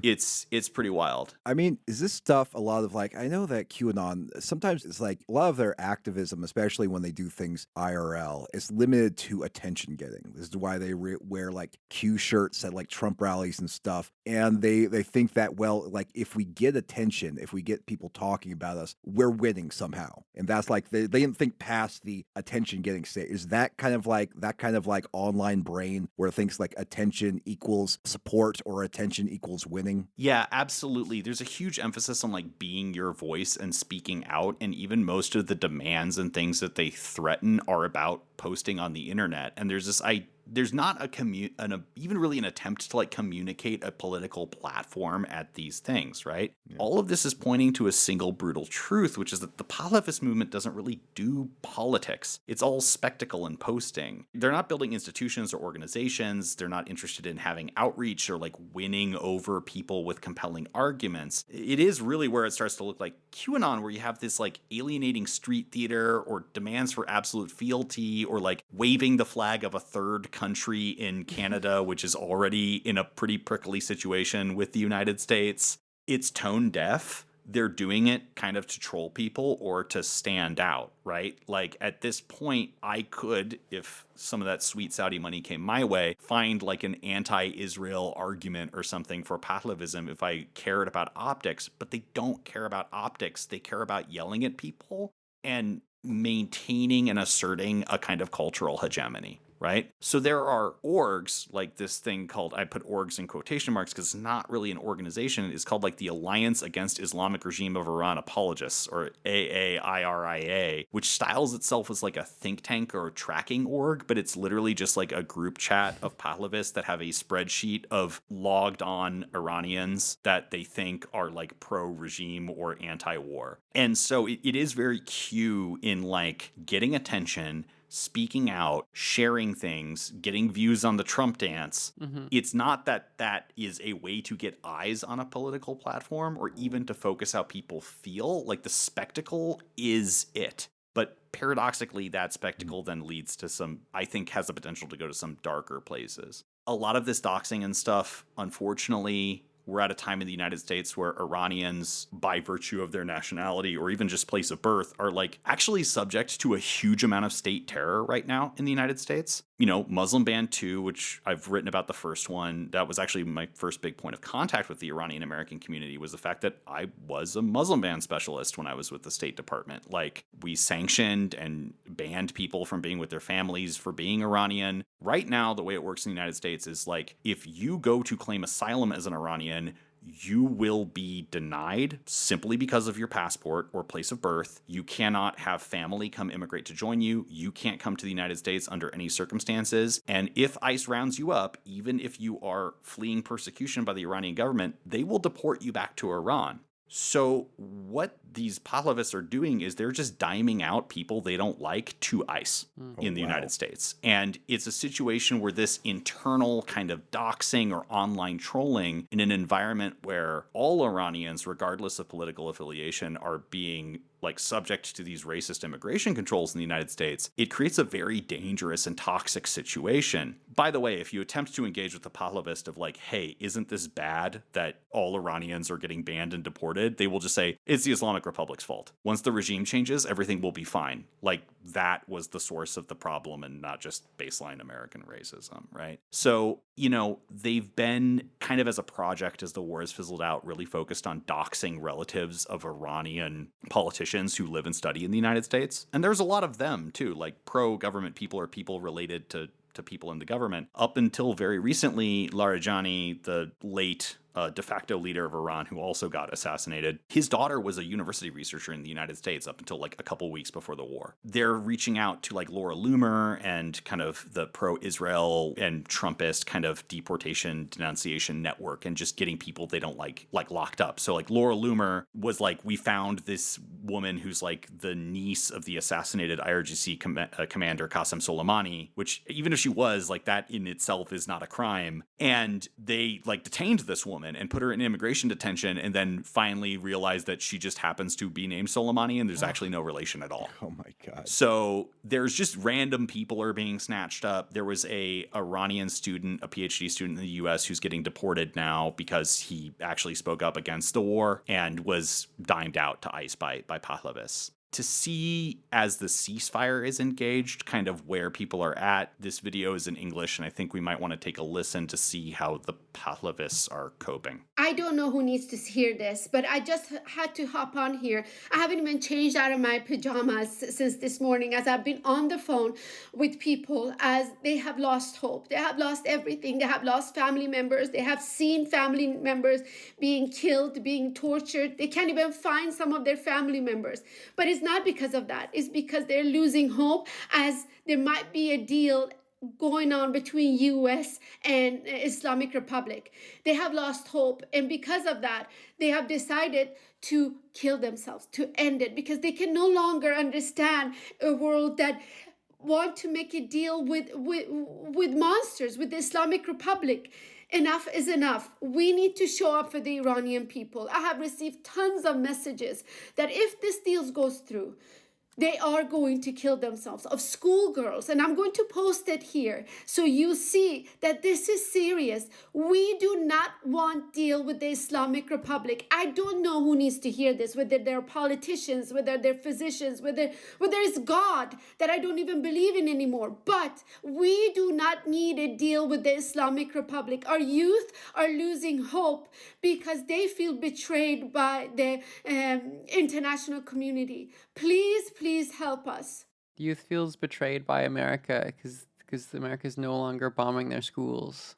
It's pretty wild. I mean, is this stuff a lot of like, I know that QAnon, sometimes it's like a lot of their activism, especially when they do things IRL, is limited to attention getting. This is why they wear like Q shirts at like Trump rallies and stuff. And they think that, well, like if we get attention, if we get people talking about us, we're winning somehow. And that's like, they didn't think past the attention getting state. Is that kind of like online brain where it thinks like attention equals support or attention equals winning? Yeah, absolutely. There's a huge emphasis on like being your voice and speaking out. And even most of the demands and things that they threaten are about posting on the internet. And there's not even really an attempt to like communicate a political platform at these things, right? Yeah. All of this is pointing to a single brutal truth, which is that the Pahlavist movement doesn't really do politics. It's all spectacle and posting. They're not building institutions or organizations. They're not interested in having outreach or like winning over people with compelling arguments. It is really where it starts to look like QAnon, where you have this like alienating street theater or demands for absolute fealty or like waving the flag of a third country in Canada, which is already in a pretty prickly situation with the United States. It's tone deaf. They're doing it kind of to troll people or to stand out, right? Like at this point, I could, if some of that sweet Saudi money came my way, find like an anti-Israel argument or something for Pahlavism if I cared about optics, but they don't care about optics. They care about yelling at people and maintaining and asserting a kind of cultural hegemony. right? So there are orgs, like this thing called, I put orgs in quotation marks because it's not really an organization. It's called like the Alliance Against Islamic Regime of Iran Apologists, or AAIRIA, which styles itself as like a think tank or a tracking org, but it's literally just like a group chat of Pahlavists that have a spreadsheet of logged on Iranians that they think are like pro-regime or anti-war. And so it is very Q in like getting attention, speaking out, sharing things, getting views on the Trump dance. It's not that that is a way to get eyes on a political platform or even to focus how people feel. Like the spectacle is it. But paradoxically, that spectacle then leads to some, I think, has the potential to go to some darker places. A lot of this doxing and stuff, unfortunately, we're at a time in the United States where Iranians, by virtue of their nationality or even just place of birth, are like actually subject to a huge amount of state terror right now in the United States. You know, Muslim Ban 2, which I've written about the first one, that was actually my first big point of contact with the Iranian American community, was the fact that I was a Muslim ban specialist when I was with the State Department. Like, we sanctioned and banned people from being with their families for being Iranian. Right now, the way it works in the United States is like, if you go to claim asylum as an Iranian, you will be denied simply because of your passport or place of birth. You cannot have family come immigrate to join you. You can't come to the United States under any circumstances. And if ICE rounds you up, even if you are fleeing persecution by the Iranian government, they will deport you back to Iran. So what these Pahlavists are doing is they're just diming out people they don't like to ICE in the United States. And it's a situation where this internal kind of doxing or online trolling in an environment where all Iranians, regardless of political affiliation, are being like subject to these racist immigration controls in the United States, it creates a very dangerous and toxic situation. By the way, if you attempt to engage with the Pahlavist of like, hey, isn't this bad that all Iranians are getting banned and deported? They will just say, it's the Islamic Republic's fault. Once the regime changes, everything will be fine. Like, that was the source of the problem and not just baseline American racism, right? So, you know, they've been kind of as a project as the war has fizzled out, really focused on doxing relatives of Iranian politicians who live and study in the United States. And there's a lot of them too, like pro-government people or people related to people in the government. Up until very recently, Larijani, the late de facto leader of Iran, who also got assassinated, his daughter was a university researcher in the United States up until like a couple weeks before the war. They're reaching out to like Laura Loomer and kind of the pro-Israel and Trumpist kind of deportation denunciation network and just getting people they don't like locked up. So like Laura Loomer was like, we found this woman who's like the niece of the assassinated IRGC commander Qasem Soleimani, which even if she was, like, that in itself is not a crime. And they like detained this woman and put her in immigration detention, and then finally realized that she just happens to be named Soleimani and there's actually no relation at all. Oh my God. So there's just random people are being snatched up. There was a Iranian student, a PhD student in the US who's getting deported now because he actually spoke up against the war and was dimed out to ICE by Pahlavists. To see as the ceasefire is engaged, kind of where people are at. This video is in English, and I think we might want to take a listen to see how the Pahlavists are coping. I don't know who needs to hear this, but I just had to hop on here. I haven't even changed out of my pajamas since this morning, as I've been on the phone with people as they have lost hope. They have lost everything. They have lost family members. They have seen family members being killed, being tortured. They can't even find some of their family members. But it's not because of that. It's because they're losing hope, as there might be a deal going on between US and Islamic Republic. They have lost hope, and because of that, they have decided to kill themselves, to end it, because they can no longer understand a world that want to make a deal with monsters, with the Islamic Republic. Enough is enough. We need to show up for the Iranian people. I have received tons of messages that if this deal goes through, they are going to kill themselves, of schoolgirls. And I'm going to post it here so you see that this is serious. We do not want deal with the Islamic Republic. I don't know who needs to hear this, whether they're politicians, whether they're physicians, whether it's God that I don't even believe in anymore. But we do not need a deal with the Islamic Republic. Our youth are losing hope because they feel betrayed by the international community. Please help us. The youth feels betrayed by America because because America is no longer bombing their schools.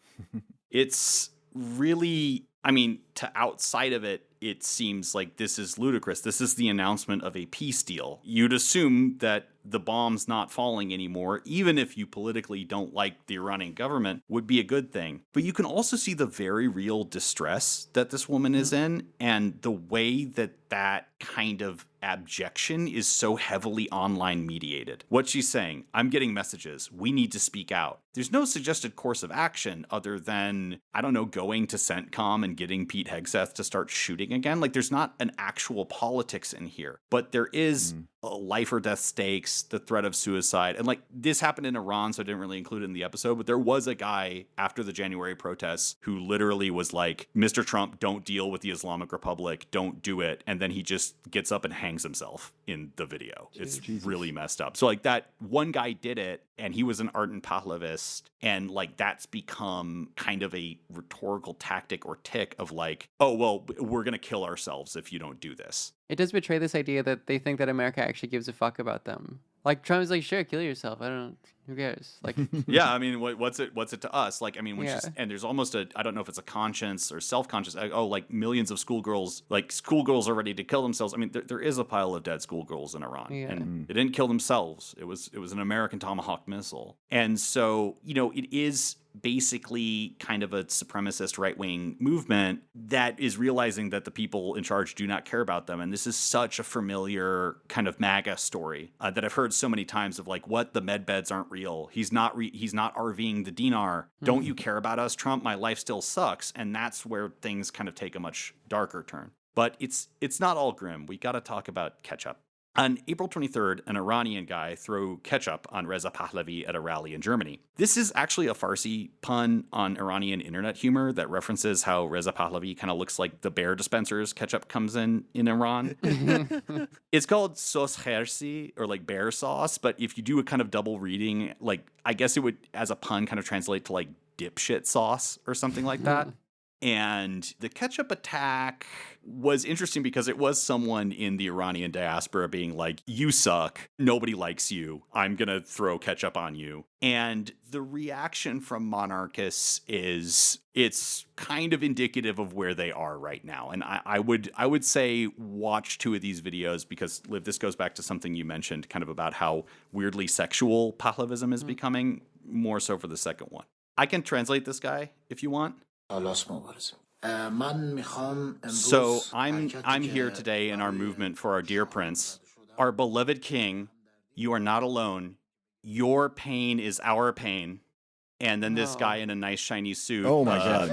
It's really, I mean, to outside of it, it seems like this is ludicrous. This is the announcement of a peace deal. You'd assume that the bomb's not falling anymore, even if you politically don't like the Iranian government, would be a good thing. But you can also see the very real distress that this woman is in, and the way that that kind of abjection is so heavily online mediated. What she's saying, I'm getting messages, we need to speak out. There's no suggested course of action other than, I don't know, going to CENTCOM and getting Pete Hegseth to start shooting again. Like, there's not an actual politics in here, but there is life or death stakes, the threat of suicide. And like, this happened in Iran, so I didn't really include it in the episode, but there was a guy after the January protests who literally was like, Mr. Trump, don't deal with the Islamic Republic, don't do it. And then he just gets up and hangs himself in the video. It's really messed up. So like, that one guy did it, and he was an ardent Pahlavist, and like, that's become kind of a rhetorical tactic or tick of like, oh, well, we're going to kill ourselves if you don't do this. It does betray this idea that they think that America actually gives a fuck about them. Like, Trump's like, sure, kill yourself. I don't, who cares? Like, yeah, I mean, what's it to us? Like, I mean, and there's almost I don't know if it's a conscience or self-conscious. Oh, like millions of schoolgirls are ready to kill themselves. I mean, there is a pile of dead schoolgirls in Iran, and they didn't kill themselves. It was an American Tomahawk missile. And so, you know, it is basically kind of a supremacist right-wing movement that is realizing that the people in charge do not care about them. And this is such a familiar kind of MAGA story that I've heard so many times of like, what, the med beds aren't real. He's not RVing the dinar. Don't you care about us, Trump? My life still sucks. And that's where things kind of take a much darker turn. But it's not all grim. We got to talk about ketchup. On April 23rd, an Iranian guy threw ketchup on Reza Pahlavi at a rally in Germany. This is actually a Farsi pun on Iranian internet humor that references how Reza Pahlavi kind of looks like the bear dispensers ketchup comes in Iran. It's called sos khersi, or like bear sauce, but if you do a kind of double reading, like, I guess it would, as a pun, kind of translate to like dipshit sauce or something like that. And the ketchup attack was interesting because it was someone in the Iranian diaspora being like, you suck, nobody likes you, I'm going to throw ketchup on you. And the reaction from monarchists is, it's kind of indicative of where they are right now. And I would say watch two of these videos because, Liv, this goes back to something you mentioned kind of about how weirdly sexual Pahlavism is becoming, more so for the second one. I can translate this guy if you want. So I'm here today in our movement for our dear prince, our beloved king. You are not alone. Your pain is our pain. And then this guy in a nice shiny suit. Oh my god!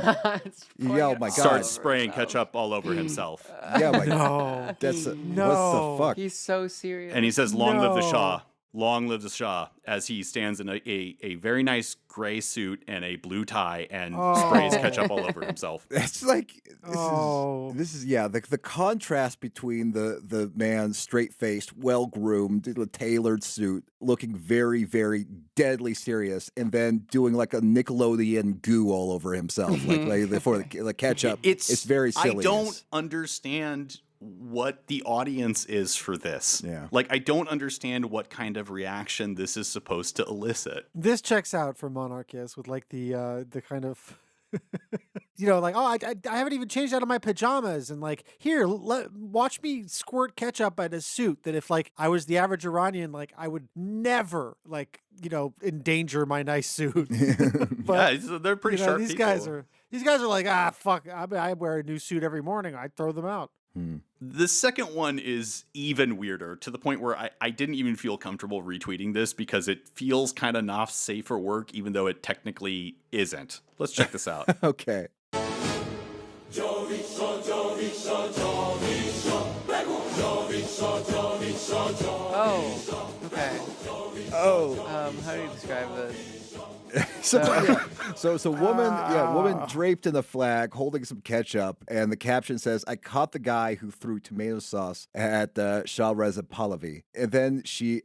Yeah, oh my god! Starts spraying ketchup all over himself. Yeah, my god! That's what the fuck? He's so serious. And he says, "Long live the Shah." Long live the Shah, as he stands in a very nice gray suit and a blue tie and sprays ketchup all over himself. It's like, this is the contrast between the man straight-faced, well-groomed, tailored suit, looking very, very deadly serious, and then doing like a Nickelodeon goo all over himself, like for the ketchup. It's very silly. I don't understand what the audience is for this. Yeah. Like, I don't understand what kind of reaction this is supposed to elicit. This checks out for monarchists with like the kind of you know, like, oh, I haven't even changed out of my pajamas, and like, here, watch me squirt ketchup at a suit that if like I was the average Iranian, like I would never, like, you know, endanger my nice suit. But yeah, they're pretty sharp these people. These guys are like, fuck, I wear a new suit every morning. I throw them out. The second one is even weirder, to the point where I didn't even feel comfortable retweeting this because it feels kind of not safe for work, even though it technically isn't. Let's check this out. Okay. Oh, okay. Oh. How do you describe this? Woman draped in a flag, holding some ketchup, and the caption says, "I caught the guy who threw tomato sauce at Shah Reza Pahlavi." And then she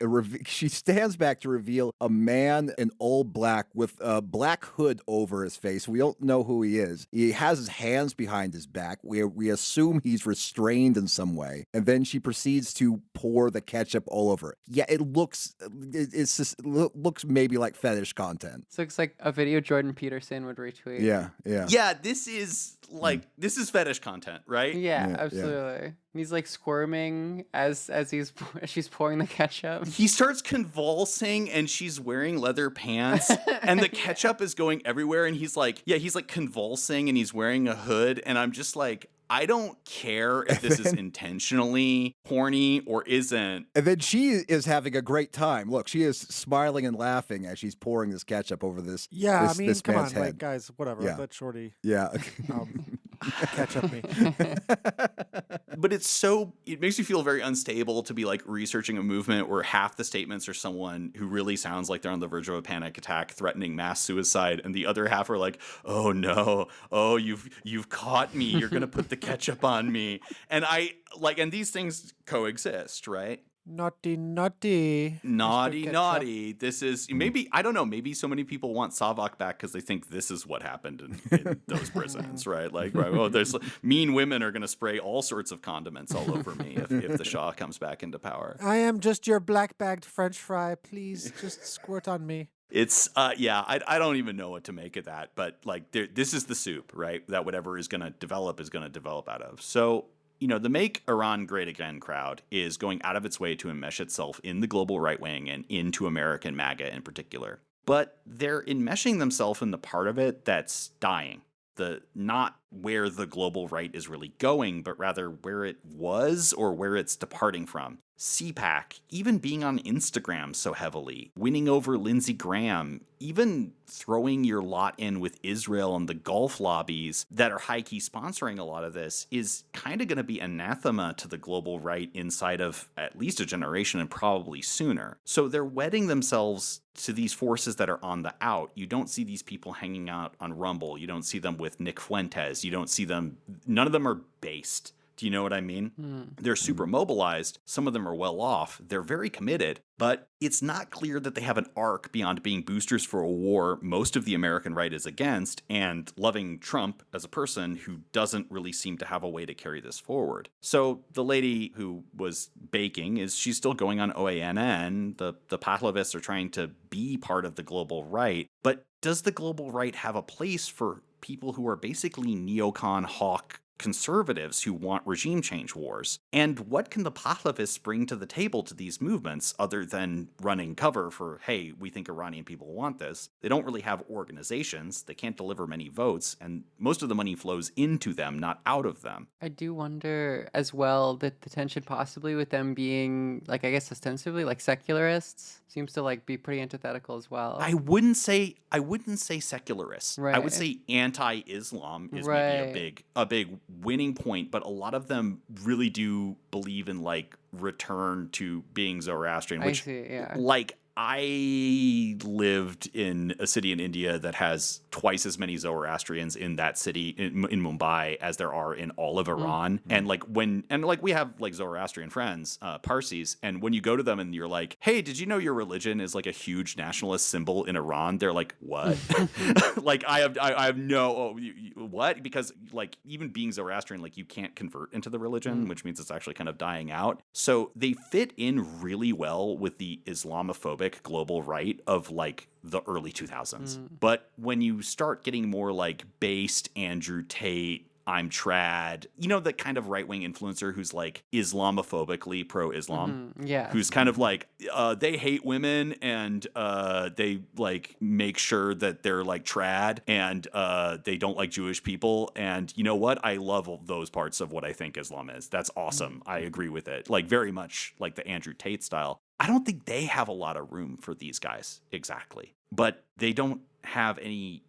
stands back to reveal a man in all black with a black hood over his face. We don't know who he is. He has his hands behind his back. We assume he's restrained in some way. And then she proceeds to pour the ketchup all over it. Yeah, it looks maybe like fetish content. This looks like a video Jordan Peterson would retweet. Yeah. Yeah, this is fetish content, right? Yeah, absolutely. And he's like squirming as she's pouring the ketchup. He starts convulsing and she's wearing leather pants and the ketchup is going everywhere and he's like convulsing and he's wearing a hood and I'm just like, I don't care if this is intentionally horny or isn't. And then she is having a great time. Look, she is smiling and laughing as she's pouring this ketchup over this. Yeah, this, I mean, this come man's on, head. like, guys, whatever. Yeah. Let Shorty Yeah. ketchup me. But it makes me feel very unstable to be like researching a movement where half the statements are someone who really sounds like they're on the verge of a panic attack threatening mass suicide and the other half are like, oh no, oh you've caught me, you're gonna put the ketchup on me. And and these things coexist, right? Naughty. Naughty. This is maybe, I don't know, maybe so many people want Savak back because they think this is what happened in those prisons, right? Like, right, well, there's mean women are going to spray all sorts of condiments all over me if the Shah comes back into power. I am just your black-bagged French fry. Please just squirt on me. It's, I don't even know what to make of that, but like, this is the soup, right? That whatever is going to develop out of. So, the Make Iran Great Again crowd is going out of its way to enmesh itself in the global right wing and into American MAGA in particular. But they're enmeshing themselves in the part of it that's dying. Not where the global right is really going, but rather where it was or where it's departing from. CPAC, even being on Instagram so heavily, winning over Lindsey Graham, even throwing your lot in with Israel and the Gulf lobbies that are high-key sponsoring a lot of this is kind of going to be anathema to the global right inside of at least a generation and probably sooner. So they're wedding themselves to these forces that are on the out. You don't see these people hanging out on Rumble. You don't see them with Nick Fuentes. You don't see them, none of them are based. Do you know what I mean? They're super mobilized. Some of them are well off. They're very committed, but it's not clear that they have an arc beyond being boosters for a war most of the American right is against and loving Trump as a person who doesn't really seem to have a way to carry this forward. So the lady who was baking she's still going on OANN. The Pahlavists are trying to be part of the global right, but does the global right have a place for people who are basically neocon hawk conservatives who want regime change wars? And what can the Pahlavists bring to the table to these movements other than running cover for, hey, we think Iranian people want this? They don't really have organizations. They can't deliver many votes, and most of the money flows into them, not out of them. I do wonder as well that the tension possibly with them being, like, I guess ostensibly like secularists seems to like be pretty antithetical as well. I wouldn't say secularists. Right. I would say anti-Islam is maybe a big winning point, but a lot of them really do believe in like return to being Zoroastrian, which like I lived in a city in India that has twice as many Zoroastrians in that city in Mumbai as there are in all of Iran. And like we have like Zoroastrian friends, Parsis, and when you go to them and you're like, hey, did you know your religion is like a huge nationalist symbol in Iran? They're like, what? Like I have no, what? Because like even being Zoroastrian, like you can't convert into the religion, which means it's actually kind of dying out. So they fit in really well with the Islamophobic global right of like the early 2000s. But when you start getting more like based Andrew Tate, I'm trad, the kind of right-wing influencer who's like Islamophobically pro-Islam, who's kind of like they hate women and they like make sure that they're like trad and they don't like Jewish people, and you know what, I love those parts of what I think Islam is. That's awesome. I agree with it, like very much like the Andrew Tate style. I don't think they have a lot of room for these guys exactly, but they don't have any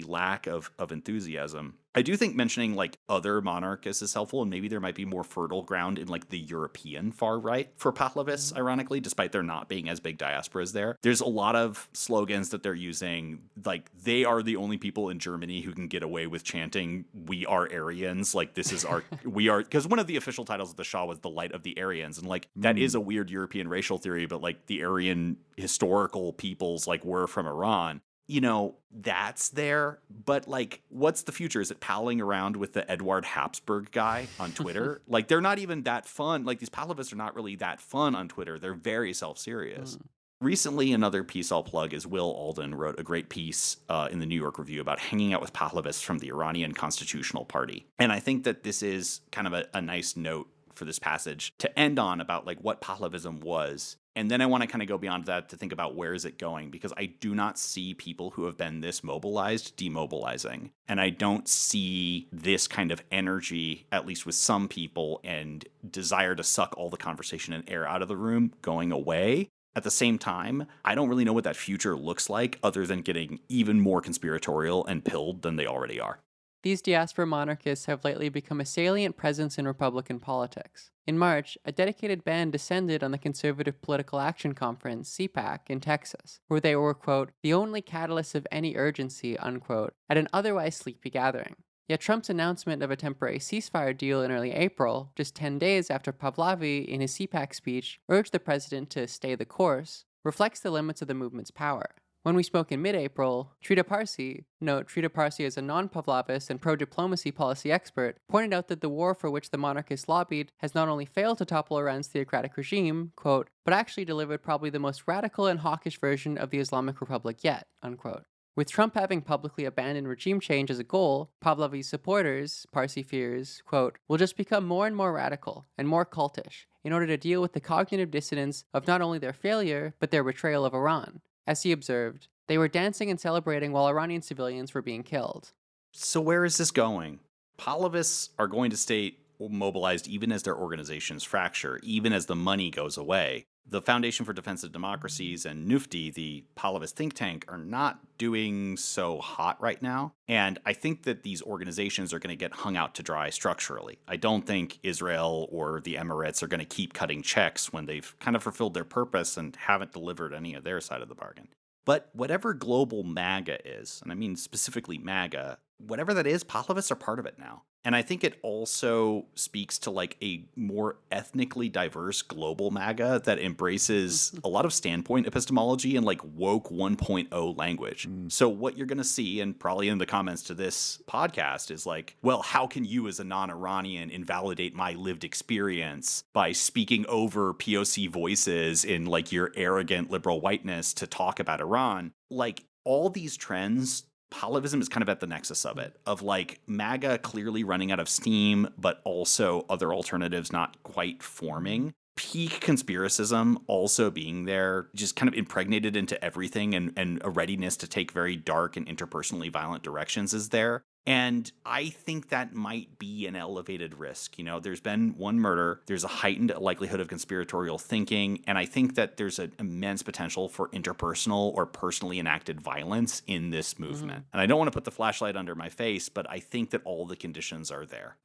lack of enthusiasm. I do think mentioning like other monarchists is helpful, and maybe there might be more fertile ground in like the European far right for Pahlavists, ironically, despite there not being as big diasporas there. There's a lot of slogans that they're using, like they are the only people in Germany who can get away with chanting, "We are Aryans," like this is our, we are, because one of the official titles of the Shah was the Light of the Aryans, and like that is a weird European racial theory, but like the Aryan historical peoples like were from Iran. You know, that's there, but like, what's the future? Is it palling around with the Edward Habsburg guy on Twitter? Like, they're not even that fun. Like, these Pahlavists are not really that fun on Twitter. They're very self-serious. Recently, another piece I'll plug is Will Alden wrote a great piece in the New York Review about hanging out with Pahlavists from the Iranian Constitutional Party. And I think that this is kind of a nice note for this passage to end on about like what Pahlavism was. And then I want to kind of go beyond that to think about where is it going, because I do not see people who have been this mobilized demobilizing. And I don't see this kind of energy, at least with some people, and desire to suck all the conversation and air out of the room going away. At the same time, I don't really know what that future looks like other than getting even more conspiratorial and pilled than they already are. These diaspora monarchists have lately become a salient presence in Republican politics. In March, a dedicated band descended on the Conservative Political Action Conference, CPAC, in Texas, where they were, quote, the only catalyst of any urgency, unquote, at an otherwise sleepy gathering. Yet Trump's announcement of a temporary ceasefire deal in early April, just 10 days after Pahlavi, in his CPAC speech, urged the president to stay the course, reflects the limits of the movement's power. When we spoke in mid-April, Trita Parsi, note Trita Parsi is a non-Pahlavist and pro-diplomacy policy expert, pointed out that the war for which the monarchists lobbied has not only failed to topple Iran's theocratic regime, quote, but actually delivered probably the most radical and hawkish version of the Islamic Republic yet, unquote. With Trump having publicly abandoned regime change as a goal, Pahlavi's supporters, Parsi fears, quote, will just become more and more radical and more cultish in order to deal with the cognitive dissonance of not only their failure, but their betrayal of Iran. As he observed, they were dancing and celebrating while Iranian civilians were being killed. So where is this going? Pahlavists are going to stay mobilized even as their organizations fracture, even as the money goes away. The Foundation for Defense of Democracies and Nufti, the Pahlavist think tank, are not doing so hot right now. And I think that these organizations are going to get hung out to dry structurally. I don't think Israel or the Emirates are going to keep cutting checks when they've kind of fulfilled their purpose and haven't delivered any of their side of the bargain. But whatever global MAGA is, and I mean specifically MAGA, whatever that is, Pahlavists are part of it now. And I think it also speaks to like a more ethnically diverse global MAGA that embraces a lot of standpoint epistemology and like woke 1.0 language. So what you're going to see, and probably in the comments to this podcast, is like, well, how can you as a non-Iranian invalidate my lived experience by speaking over POC voices in like your arrogant liberal whiteness to talk about Iran? Like all these trends, Pahlavism is kind of at the nexus of it, of like MAGA clearly running out of steam, but also other alternatives not quite forming. Peak conspiracism also being there, just kind of impregnated into everything, and a readiness to take very dark and interpersonally violent directions is there. And I think that might be an elevated risk. You know, there's been one murder, there's a heightened likelihood of conspiratorial thinking, and I think that there's an immense potential for interpersonal or personally enacted violence in this movement. And I don't want to put the flashlight under my face, but I think that all the conditions are there.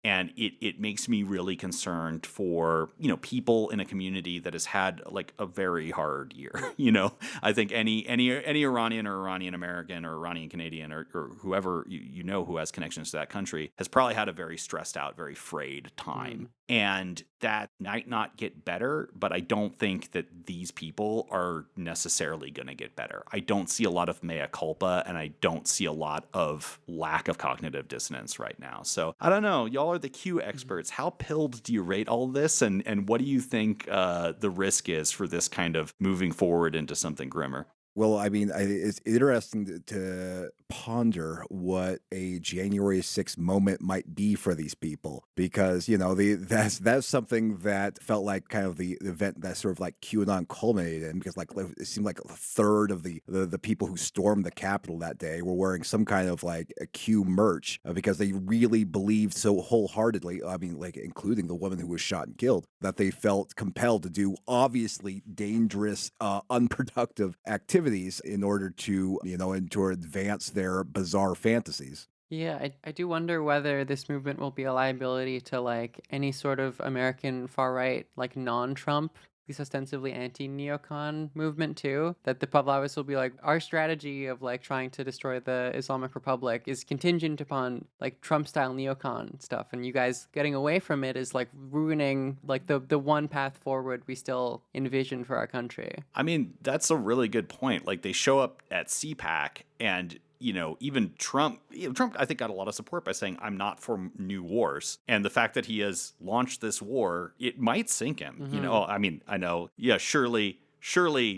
And it makes me really concerned for, you know, people in a community that has had like a very hard year. You know, I think any Iranian or Iranian American or Iranian Canadian or whoever you know who has connections to that country has probably had a very stressed out, very frayed time. And that might not get better, but I don't think that these people are necessarily going to get better. I don't see a lot of mea culpa, and I don't see a lot of lack of cognitive dissonance right now. So I don't know. Y'all are the Q experts. How pilled do you rate all this? And what do you think the risk is for this kind of moving forward into something grimmer? Well, I mean, it's interesting to ponder what a January 6th moment might be for these people, because, you know, that's something that felt like kind of the event that sort of like QAnon culminated in, because like it seemed like a third of the people who stormed the Capitol that day were wearing some kind of like a Q merch because they really believed so wholeheartedly, I mean, like including the woman who was shot and killed, that they felt compelled to do obviously dangerous, unproductive activities in order to, you know, and to advance their bizarre fantasies. Yeah, I do wonder whether this movement will be a liability to like any sort of American far right, like non-Trump, these ostensibly anti-neocon movement too. That the Pahlavis will be like, our strategy of like trying to destroy the Islamic Republic is contingent upon like Trump-style neocon stuff, and you guys getting away from it is like ruining like the one path forward we still envision for our country. I mean, that's a really good point. Like they show up at CPAC and even Trump, Trump, I think, got a lot of support by saying, I'm not for new wars. And the fact that he has launched this war, it might sink him. I mean, I know, yeah, surely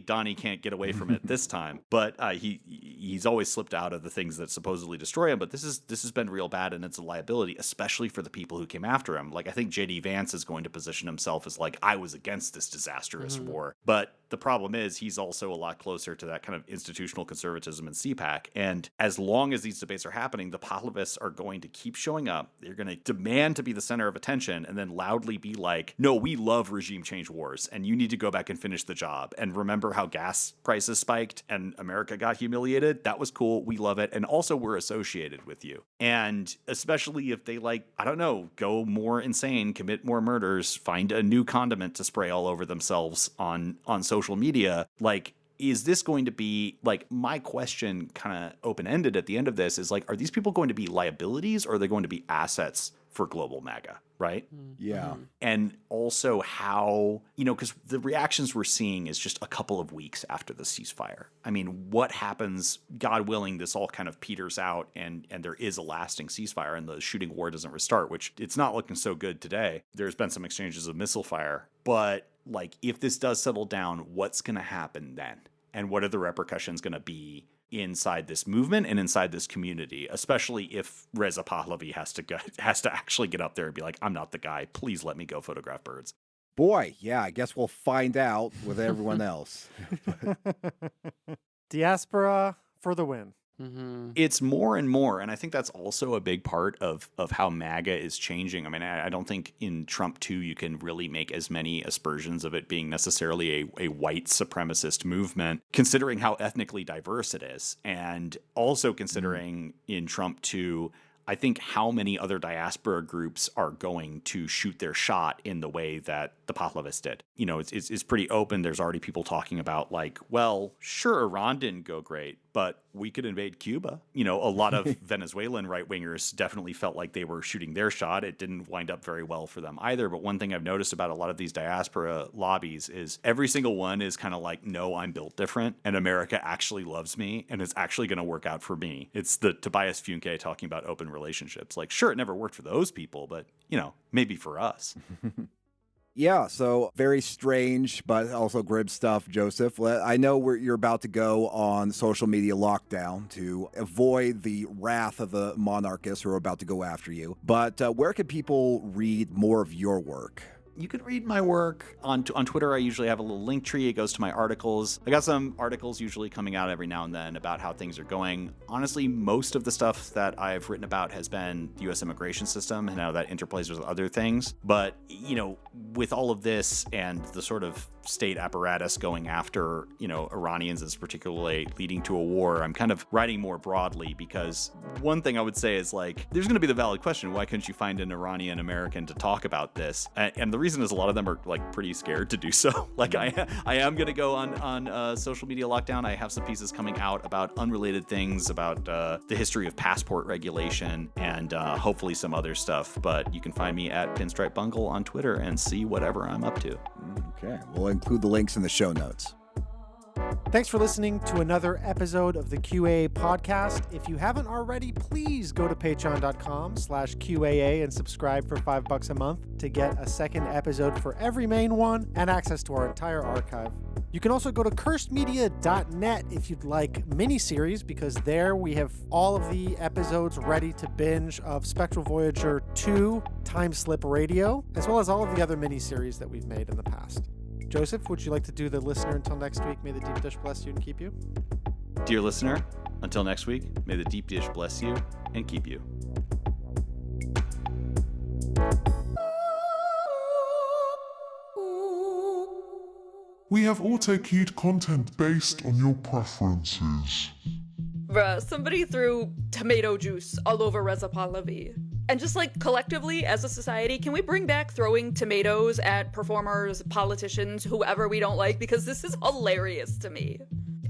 Donnie can't get away from it this time, but he's always slipped out of the things that supposedly destroy him. But this has been real bad, and it's a liability, especially for the people who came after him. Like I think JD Vance is going to position himself as like, I was against this disastrous war, but the problem is he's also a lot closer to that kind of institutional conservatism in CPAC. And as long as these debates are happening, the Pahlavists are going to keep showing up. They're going to demand to be the center of attention and then loudly be like, no, we love regime change wars and you need to go back and finish the job. And remember how gas prices spiked and America got humiliated? That was cool. We love it. And also we're associated with you. And especially if they go more insane, commit more murders, find a new condiment to spray all over themselves on social media, like, is this going to be like, my question kind of open-ended at the end of this is like, are these people going to be liabilities or are they going to be assets for global MAGA, right? Yeah. And also how, because the reactions we're seeing is just a couple of weeks after the ceasefire. I mean, what happens, God willing, this all kind of peters out and there is a lasting ceasefire and the shooting war doesn't restart, which it's not looking so good today. There's been some exchanges of missile fire, but like if this does settle down, what's going to happen then? And what are the repercussions going to be inside this movement and inside this community, especially if Reza Pahlavi has to actually get up there and be like, I'm not the guy. Please let me go photograph birds. Boy, yeah, I guess we'll find out with everyone else. Diaspora for the win. It's more and more, and I think that's also a big part of how MAGA is changing. I mean, I don't think in Trump 2 you can really make as many aspersions of it being necessarily a white supremacist movement, considering how ethnically diverse it is, and also considering in Trump 2, I think how many other diaspora groups are going to shoot their shot in the way that the Pahlavists did. It's pretty open. There's already people talking about like, well, sure, Iran didn't go great, but we could invade Cuba. A lot of Venezuelan right-wingers definitely felt like they were shooting their shot. It didn't wind up very well for them either. But one thing I've noticed about a lot of these diaspora lobbies is every single one is kind of like, no, I'm built different and America actually loves me and it's actually going to work out for me. It's the Tobias Funke talking about open relationships. Like, sure, it never worked for those people, but, maybe for us. Yeah, so very strange, but also grim stuff, Joseph. I know you're about to go on social media lockdown to avoid the wrath of the monarchists who are about to go after you. But where can people read more of your work? You could read my work on Twitter. I usually have a little link tree. It goes to my articles. I got some articles usually coming out every now and then about how things are going. Honestly, most of the stuff that I've written about has been the U.S. immigration system and how that interplays with other things. But, with all of this and the sort of state apparatus going after, Iranians is particularly leading to a war, I'm kind of writing more broadly because one thing I would say is like, there's going to be the valid question, why couldn't you find an Iranian American to talk about this? And the reason is a lot of them are like pretty scared to do so. Like I am going to go on social media lockdown. I have some pieces coming out about unrelated things, about the history of passport regulation and hopefully some other stuff. But you can find me at Pinstripe Bungle on Twitter and see whatever I'm up to. Okay, we'll include the links in the show notes. Thanks for listening to another episode of the QAA podcast. If you haven't already, please go to patreon.com/QAA and subscribe for $5 a month to get a second episode for every main one and access to our entire archive. You can also go to cursedmedia.net if you'd like miniseries, because there we have all of the episodes ready to binge of Spectral Voyager 2, Time Slip Radio, as well as all of the other miniseries that we've made in the past. Joseph, would you like to do the listener until next week? May the deep dish bless you and keep you. Dear listener, until next week, may the deep dish bless you and keep you. We have auto-queued content based on your preferences. Bruh, somebody threw tomato juice all over Reza Pahlavi. And just like collectively as a society, can we bring back throwing tomatoes at performers, politicians, whoever we don't like? Because this is hilarious to me.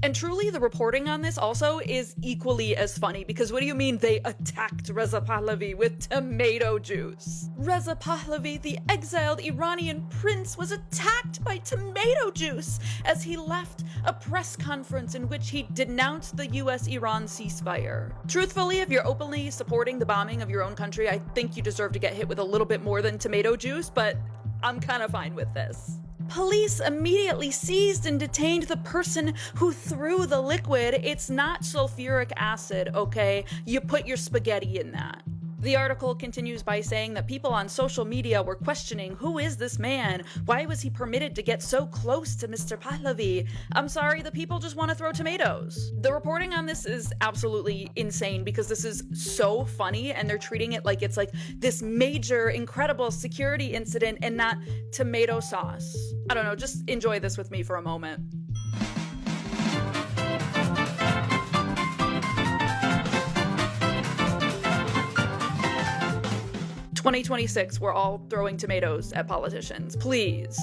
And truly, the reporting on this also is equally as funny, because what do you mean they attacked Reza Pahlavi with tomato juice? Reza Pahlavi, the exiled Iranian prince, was attacked by tomato juice as he left a press conference in which he denounced the US-Iran ceasefire. Truthfully, if you're openly supporting the bombing of your own country, I think you deserve to get hit with a little bit more than tomato juice, but I'm kind of fine with this. Police immediately seized and detained the person who threw the liquid. It's not sulfuric acid, okay? You put your spaghetti in that. The article continues by saying that people on social media were questioning, who is this man? Why was he permitted to get so close to Mr. Pahlavi? I'm sorry, the people just want to throw tomatoes. The reporting on this is absolutely insane because this is so funny and they're treating it like it's like this major, incredible security incident and not tomato sauce. I don't know, just enjoy this with me for a moment. 2026, we're all throwing tomatoes at politicians. Please.